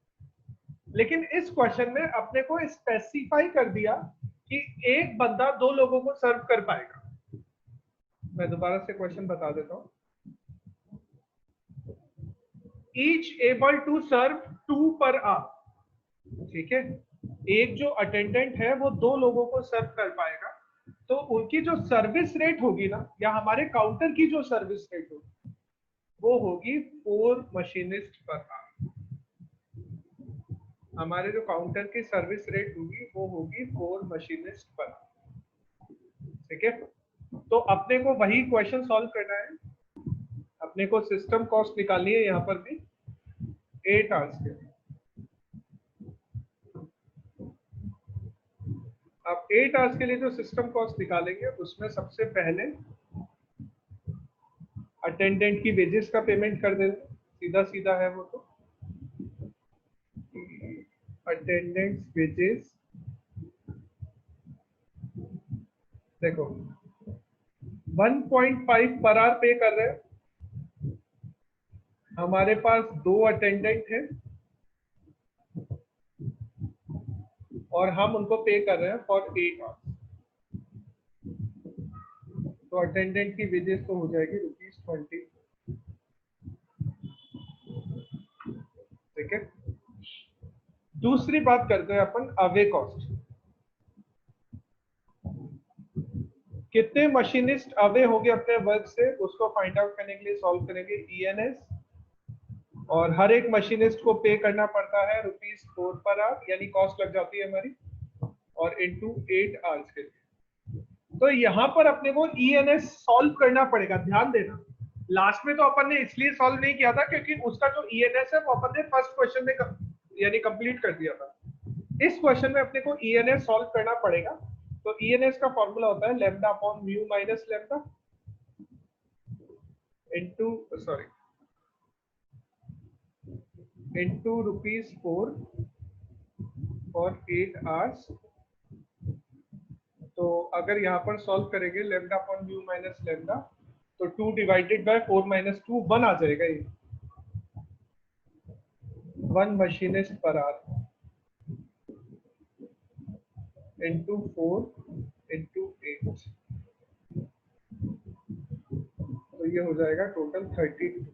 लेकिन इस क्वेश्चन में अपने को स्पेसिफाई कर दिया कि एक बंदा 2 लोगों को सर्व कर पाएगा। मैं दोबारा से क्वेश्चन बता देता हूं, each able to serve 2 per our, ठीक है, एक जो अटेंडेंट है वो 2 लोगों को सर्व कर पाएगा, तो उनकी जो सर्विस रेट होगी ना, या हमारे काउंटर की जो सर्विस रेट होगी, वो होगी 4 मशीनिस्ट पर आवर। हमारे जो काउंटर की सर्विस रेट होगी वो होगी 4 मशीनिस्ट पर आवर, ठीक है। तो अपने को वही क्वेश्चन सॉल्व करना है, अपने को सिस्टम कॉस्ट निकालनी है यहाँ पर भी 8 आवर्स के। अब 8 आवर्स के लिए जो सिस्टम कॉस्ट निकालेंगे, उसमें सबसे पहले अटेंडेंट की वेजेस का पेमेंट कर देंगे, सीधा सीधा है वो, तो अटेंडेंट्स वेजेस, देखो 1.5 पर आवर पे कर रहे हैं, हमारे पास 2 अटेंडेंट हैं और हम उनको पे कर रहे हैं फॉर 8 आवर्स, तो अटेंडेंट की वेजेस तो हो जाएगी ₹20, ठीक है। दूसरी बात करते हैं अपन अवे कॉस्ट, कितने मशीनिस्ट अवे हो गए अपने वर्क से, उसको फाइंड आउट करने के लिए सॉल्व करेंगे ENS, और हर एक मशीनिस्ट को पे करना पड़ता है ₹4 पर आवर, यानी कॉस्ट लग जाती है हमारी, और इनटू 8 आवर्स के लिए। तो यहाँ पर अपने को ENS सॉल्व करना पड़ेगा, ध्यान देना। लास्ट में तो अपन ने इसलिए सॉल्व नहीं किया था क्योंकि उसका जो ENS है वो अपन ने फर्स्ट क्वेश्चन में यानी कंप्लीट कर दिया था। इस क्वेश्चन में अपने को ENS सॉल्व करना पड़ेगा। तो ENS का फॉर्मूला होता है lambda upon mu minus lambda into ₹4 for 8 hours। तो अगर यहाँ पर सॉल्व करेंगे lambda upon mu minus lambda, तो 2 डिवाइडेड बाय 4 माइनस 2 1 आ जाएगा। ये 1 machinist per hour into 4 into 8, तो ये हो जाएगा टोटल 32।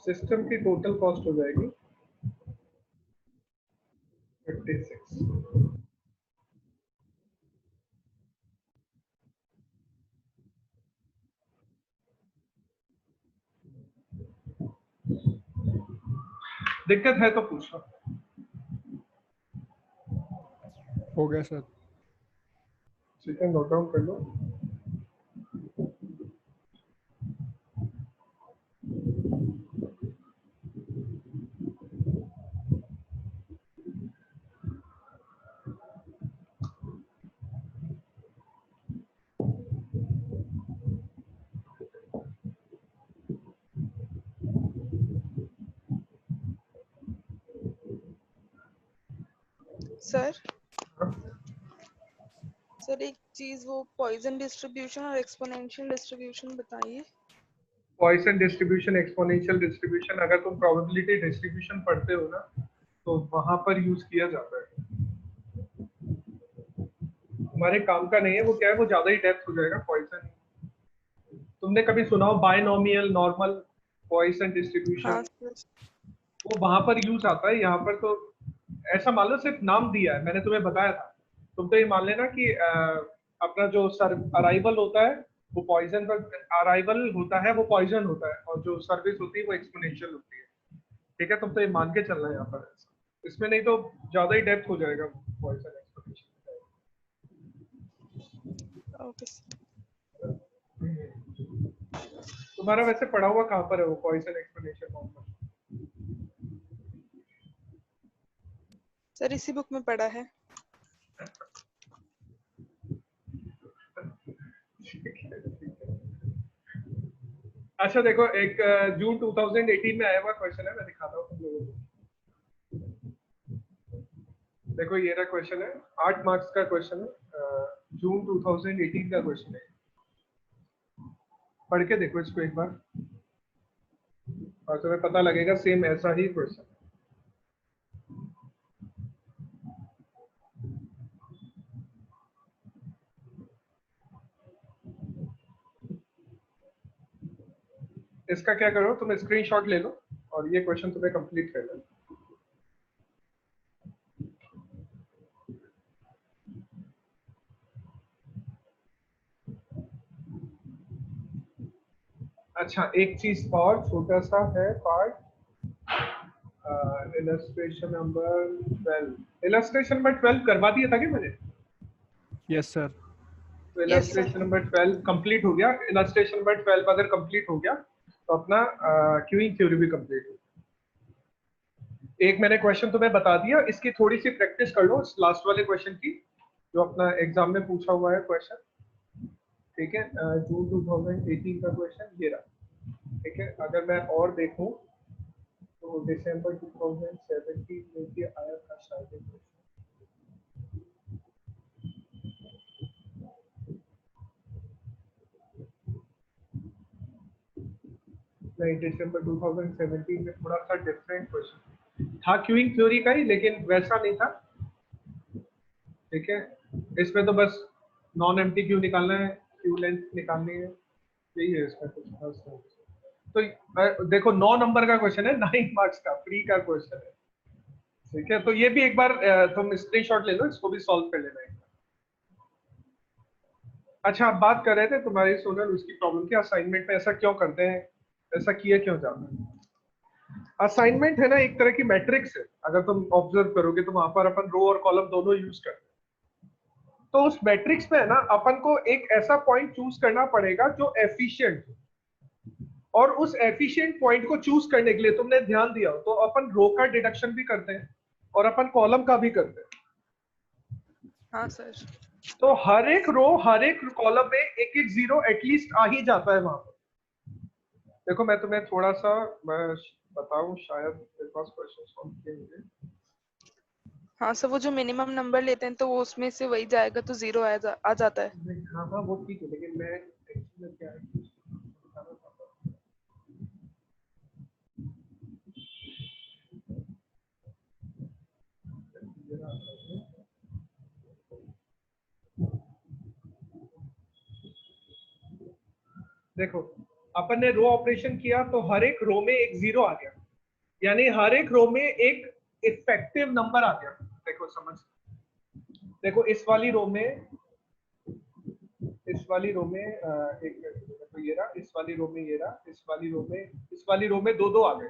सिस्टम की टोटल कॉस्ट हो जाएगी 56। दिक्कत है तो पूछो। हो गया सर। ठीक है, नोट डाउन कर लो। सर एक चीज, वो पॉइजन डिस्ट्रीब्यूशन और एक्सपोनेंशियल डिस्ट्रीब्यूशन बताइए। पॉइसन डिस्ट्रीब्यूशन, एक्सपोनेंशियल डिस्ट्रीब्यूशन, अगर तुम प्रोबेबिलिटी डिस्ट्रीब्यूशन पढ़ते हो ना तो वहां पर यूज किया जाता है। हमारे काम का नहीं है वो, क्या है वो ज्यादा ही डेप्थ हो जाएगा। पॉइसन तुमने कभी सुना हो बायनोमियल नॉर्मल पॉइसन डिस्ट्रीब्यूशन? हाँ, वो वहां पर यूज आता है। यहाँ पर तो ऐसा मान लो सिर्फ नाम दिया है, मैंने तुम्हें बताया था। तुम तो ये मान लेना कि अपना जो अराइवल होता है वो पॉइजन पर, अराइवल होता है वो पॉइजन होता है, और जो सर्विस होती है वो एक्सपोनेंशियल होती है। ठीक है, तुम तो ये मान के चलना है यहाँ पर। इसमें नहीं तो ज्यादा ही डेप्थ हो जाएगा पॉइजन एक्सपोनेंशियल। ओके। तुम्हारा वैसे पढ़ा हुआ कहाँ पर है वो पॉइजन एक्सपोनेंशियल फॉर्मूला? सर इसी बुक में पढ़ा है। अच्छा देखो, एक जून 2018 में आया हुआ क्वेश्चन है, मैं दिखाता हूँ तुम लोगों को। देखो ये रहा क्वेश्चन है, 8 मार्क्स का क्वेश्चन है, जून 2018 का क्वेश्चन है। पढ़ के देखो इसको एक बार और तुम्हें पता लगेगा सेम ऐसा ही क्वेश्चन। इसका क्या करो, तुम स्क्रीनशॉट ले लो और ये क्वेश्चन तुम्हें कंप्लीट कर लो। अच्छा, एक चीज और छोटा सा है part, illustration number 12। Illustration number 12 करवा दिया था क्या मैंने? Yes sir. तो इलस्ट्रेशन नंबर 12 कंप्लीट हो गया। इलस्ट्रेशन नंबर 12 अगर कंप्लीट हो गया तो अपना क्यूइंग थ्योरी भी कंप्लीट हो गया। एक मैंने क्वेश्चन तुम्हें बता दिया, इसकी थोड़ी सी प्रैक्टिस कर लो लास्ट वाले क्वेश्चन की, जो अपना एग्जाम में पूछा हुआ है क्वेश्चन। ठीक है, जून 2018 का क्वेश्चन ये रहा। ठीक है, अगर मैं और देखूं तो दिसंबर 2017 में भी आया था शायद ये क्वेश्चन। नहीं, दिसंबर 2017 में थोड़ा सा डिफरेंट क्वेश्चन था, क्यूइंग थ्योरी का ही, लेकिन वैसा नहीं था। ठीक है, इसमें तो बस नॉन एमटीक्यू निकालना है, क्यू लेंथ निकालनी है, यही है इसमें कुछ खास नहीं। तो देखो 9 नंबर का क्वेश्चन है, 9 मार्क्स का फ्री का क्वेश्चन है। ठीक है, तो ये भी एक बार तुम स्क्रीनशॉट ले लो, इसको भी सॉल्व कर लेना एक बार। अच्छा, आप बात कर रहे थे तुम्हारी सोनल उसकी प्रॉब्लम की, असाइनमेंट में ऐसा क्यों करते हैं, ऐसा किया क्यों जाता है? असाइनमेंट है ना एक तरह की मैट्रिक्स है, अगर तुम ऑब्जर्व करोगे तो वहां पर अपन रो और कॉलम दोनों यूज करते हैं। तो उस मैट्रिक्स में है ना अपन को एक ऐसा पॉइंट चूज करना पड़ेगा जो एफिशिएंट, और उस एफिशिएंट पॉइंट को चूज करने के लिए तुमने ध्यान दिया हो तो अपन रो का डिडक्शन भी करते हैं और अपन कॉलम का भी करते हैं। हाँ सर। तो हर एक रो हर एक कॉलम में एक एक जीरो एटलीस्ट आ ही जाता है वहां पर। देखो मैं तुम्हें थोड़ा सा मैं बताऊं, शायद मेरे पास क्वेश्चन सॉल्व किए होंगे। हाँ सर, वो जो मिनिमम नंबर लेते हैं तो वो उसमें से वही जाएगा तो 0 आ जाता है। हाँ हाँ वो ठीक है, लेकिन मैं एक्चुअली क्या है बताना चाहता हूं। देखो अपन ने रो ऑपरेशन किया तो हर एक रो में एक जीरो आ गया, यानी हर एक रो में एक इफेक्टिव नंबर आ गया। देखो समझ, देखो इस वाली रो में एक तो ये रहा, इस वाली रो में ये रहा, इस वाली रो में दो दो आ गए,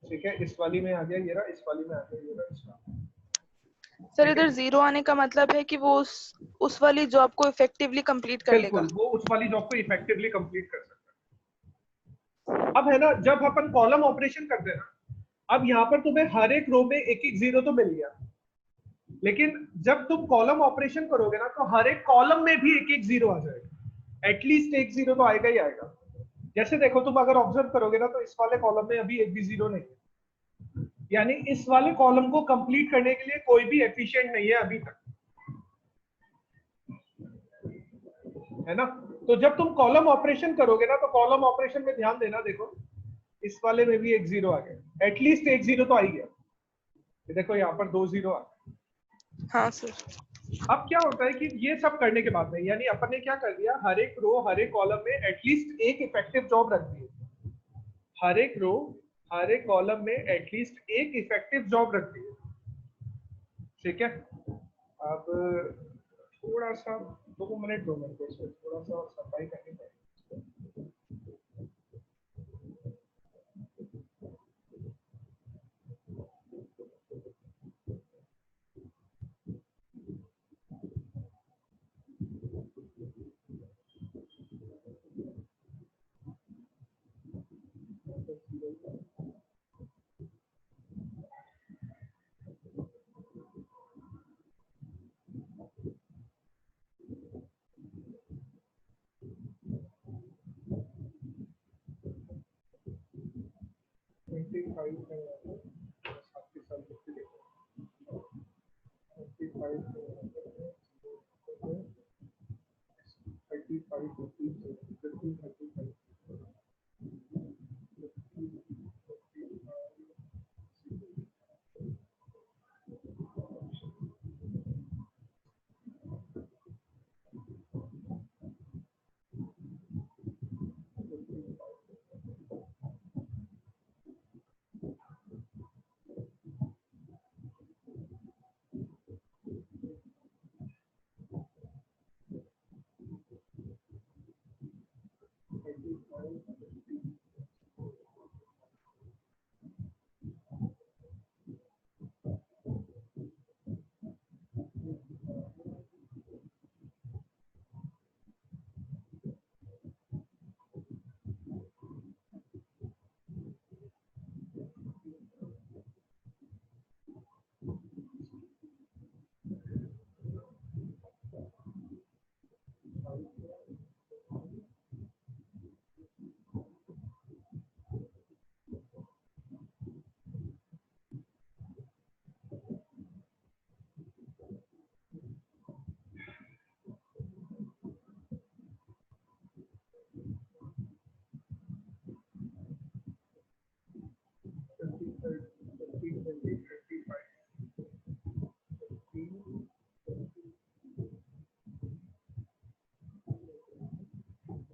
ठीक है। इस वाली में आ गया ये रहा, इस वाली में आ गया ये रहा, इस वाली। सर इधर 0 आने का मतलब है कि वो उस वाली जॉब को इफेक्टिवली कंप्लीट कर लेगा। बिल्कुल, वो उस वाली जॉब को इफेक्टिवली कंप्लीट कर सकता है। अब है ना, जब अपन कॉलम ऑपरेशन करते हैं ना, अब यहाँ पर तुम्हें हर एक रो में एक एक जीरो तो मिल गया, लेकिन जब तुम कॉलम ऑपरेशन करोगे ना तो हर एक कॉलम में भी एक एक जीरो आ जाएगा, एटलीस्ट एक जीरो तो आएगा ही आएगा। जैसे देखो तुम अगर ऑब्जर्व करोगे ना तो इस वाले कॉलम में अभी एक भी जीरो नहीं है, यानी इस वाले कॉलम को कंप्लीट करने के लिए कोई भी एफिशिएंट नहीं है अभी तक, है ना। तो जब तुम कॉलम ऑपरेशन करोगे ना तो कॉलम ऑपरेशन में ध्यान देना, देखो इस वाले में भी एक जीरो आ गया, एटलीस्ट एक जीरो तो आ ही गया। देखो यहाँ पर दो जीरो आ गए। हाँ सर। अब क्या होता है कि ये सब करने के बाद में, यानी अपन ने क्या कर दिया, हर एक रो हर एक कॉलम में एटलीस्ट एक इफेक्टिव जॉब रख दी है। हर एक रो हर एक कॉलम में एटलीस्ट एक इफेक्टिव जॉब रख दी है, ठीक है। अब थोड़ा सा 2 मिनट दो मेरे को, इसमें थोड़ा सा सफाई करनी पड़ेगी।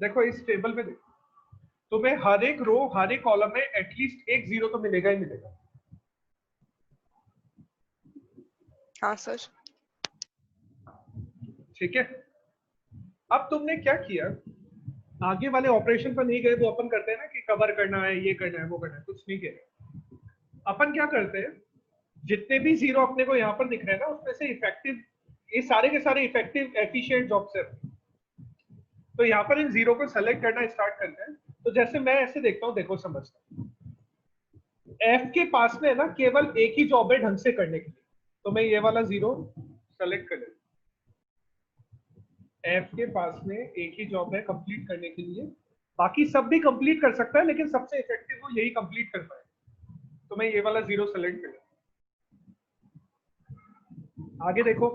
देखो इस टेबल में देखो, तुम्हें हर एक रो हर एक कॉलम में एटलीस्ट एक जीरो तो मिलेगा ही मिलेगा। हाँ सर। ठीक है। अब तुमने क्या किया, आगे वाले ऑपरेशन पर नहीं गए, वो अपन करते हैं ना कि कवर करना है, ये करना है, वो करना है, कुछ नहीं किया। अपन क्या करते हैं, जितने भी जीरो अपने को यहाँ पर दिख रहे हैं ना उसमें से इफेक्टिव ये सारे के सारे इफेक्टिव एफिशिएंट जॉब्स है। तो यहाँ पर इन जीरो को सेलेक्ट करना स्टार्ट करते हैं। तो जैसे मैं ऐसे देखता हूँ, देखो समझता हूँ, एफ के पास में है ना केवल एक ही जॉब है ढंग से करने के लिए, तो मैं ये वाला जीरो सेलेक्ट कर लेता हूँ। एफ के पास में एक ही जॉब है कंप्लीट करने के लिए, बाकी सब भी कंप्लीट कर सकता है लेकिन सबसे इफेक्टिव वो यही कंप्लीट कर पाए, तो मैं ये वाला जीरो सेलेक्ट कर लेता हूँ। आगे देखो,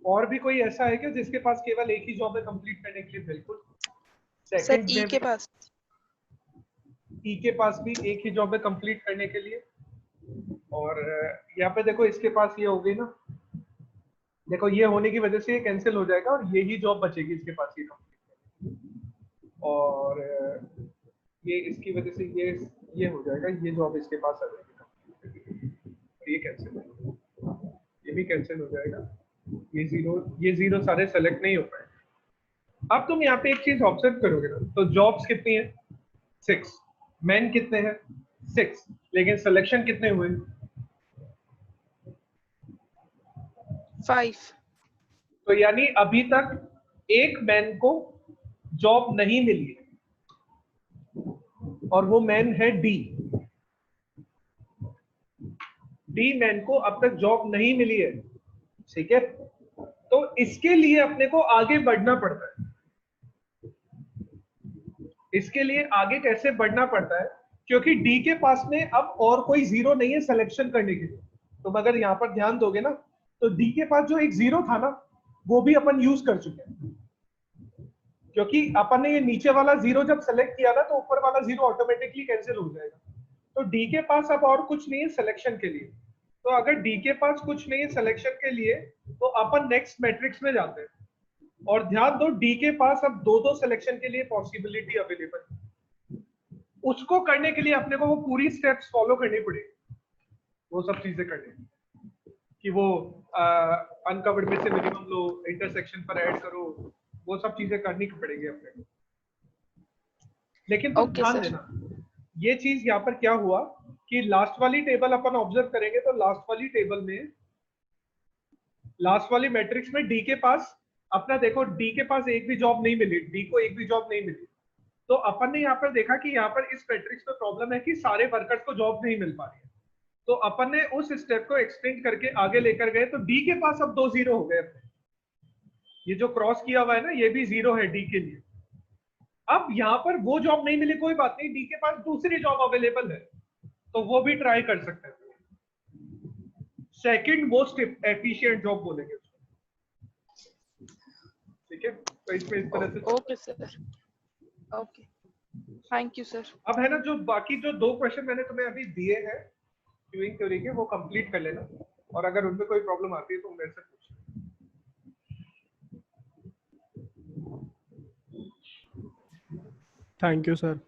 और भी कोई ऐसा है क्या जिसके पास केवल एक ही जॉब है कंप्लीट करने के लिए? बिल्कुल। सर सेकंड ई के पास, ई के पास भी एक ही जॉब है कंप्लीट करने के लिए। और यहाँ पे देखो इसके पास ये हो गई ना, देखो ये होने की वजह से ये कैंसिल हो जाएगा और ये ही जॉब बचेगी इसके पास ये कंप्लीट। और ये इसकी वजह से ये हो जाएगा, ये जॉब इसके पास आ जाएगी, ये कैंसिल है, ये भी कैंसिल हो जाएगा, ये जीरो सारे सेलेक्ट नहीं हो पाए। अब तुम यहाँ पे एक चीज ऑब्जर्व करोगे ना, तो जॉब्स कितनी है? 6, मैन कितने हैं? 6, लेकिन सिलेक्शन कितने हुए? 5। तो यानी अभी तक एक मैन को जॉब नहीं मिली है और वो मैन है डी। डी मैन को अब तक जॉब नहीं मिली है, ठीक है? तो इसके लिए अपने को आगे बढ़ना पड़ता है। इसके लिए आगे कैसे बढ़ना पड़ता है? क्योंकि डी के पास में अब और कोई जीरो नहीं है सिलेक्शन करने के लिए। तुम अगर यहाँ पर ध्यान दोगे ना, तो डी के पास जो एक जीरो था ना, वो भी अपन यूज कर चुके हैं, क्योंकि अपन ने ये नीचे वाला जीरो जब सेलेक्ट किया ना, तो ऊपर वाला जीरो ऑटोमेटिकली कैंसिल हो जाएगा। तो डी के पास अब और कुछ नहीं है सिलेक्शन के लिए। तो अगर डी के पास कुछ नहीं है सिलेक्शन के लिए, तो अपन नेक्स्ट मैट्रिक्स में जाते हैं। और ध्यान दो, डी के पास अब दो सिलेक्शन के लिए पॉसिबिलिटी अवेलेबल है। उसको करने के लिए अपने को वो पूरी स्टेप्स फॉलो करनी पड़ेगी, वो सब चीजें करनी, कि वो अनकवर्ड में से मिनिमम लो, इंटरसेक्शन पर ऐड करो, वो सब चीजें करनी पड़ेगी अपने को। लेकिन तुम ध्यान देना, ये चीज यहाँ पर क्या हुआ कि लास्ट वाली टेबल अपन ऑब्जर्व करेंगे, तो लास्ट वाली टेबल में, लास्ट वाली मैट्रिक्स में डी के पास अपना देखो, डी के पास एक भी जॉब नहीं मिली, डी को एक भी जॉब नहीं मिली। तो अपन ने यहाँ पर देखा कि यहाँ पर इस मैट्रिक्स में प्रॉब्लम है कि सारे वर्कर्स को जॉब नहीं मिल पा रही है। तो अपन ने उस स्टेप को एक्सटेंड करके आगे लेकर गए, तो डी के पास अब 2 जीरो हो गए अपने। ये जो क्रॉस किया हुआ है ना, ये भी जीरो है डी के लिए। अब यहाँ पर वो जॉब नहीं मिली, कोई बात नहीं, डी के पास दूसरी जॉब अवेलेबल है, तो वो भी ट्राई कर सकते हैं। सेकंड मोस्ट एफिशिएंट जॉब बोलेंगे उसको, ठीक है? तो इसमें इस तरह से। Okay sir, okay, thank you sir. अब है ना, जो बाकी जो 2 क्वेश्चन मैंने तुम्हें अभी दिए हैं क्यूइंग थ्योरी के, वो कंप्लीट कर लेना, और अगर उनमें कोई प्रॉब्लम आती है तो मेरे से पूछना। Thank you sir.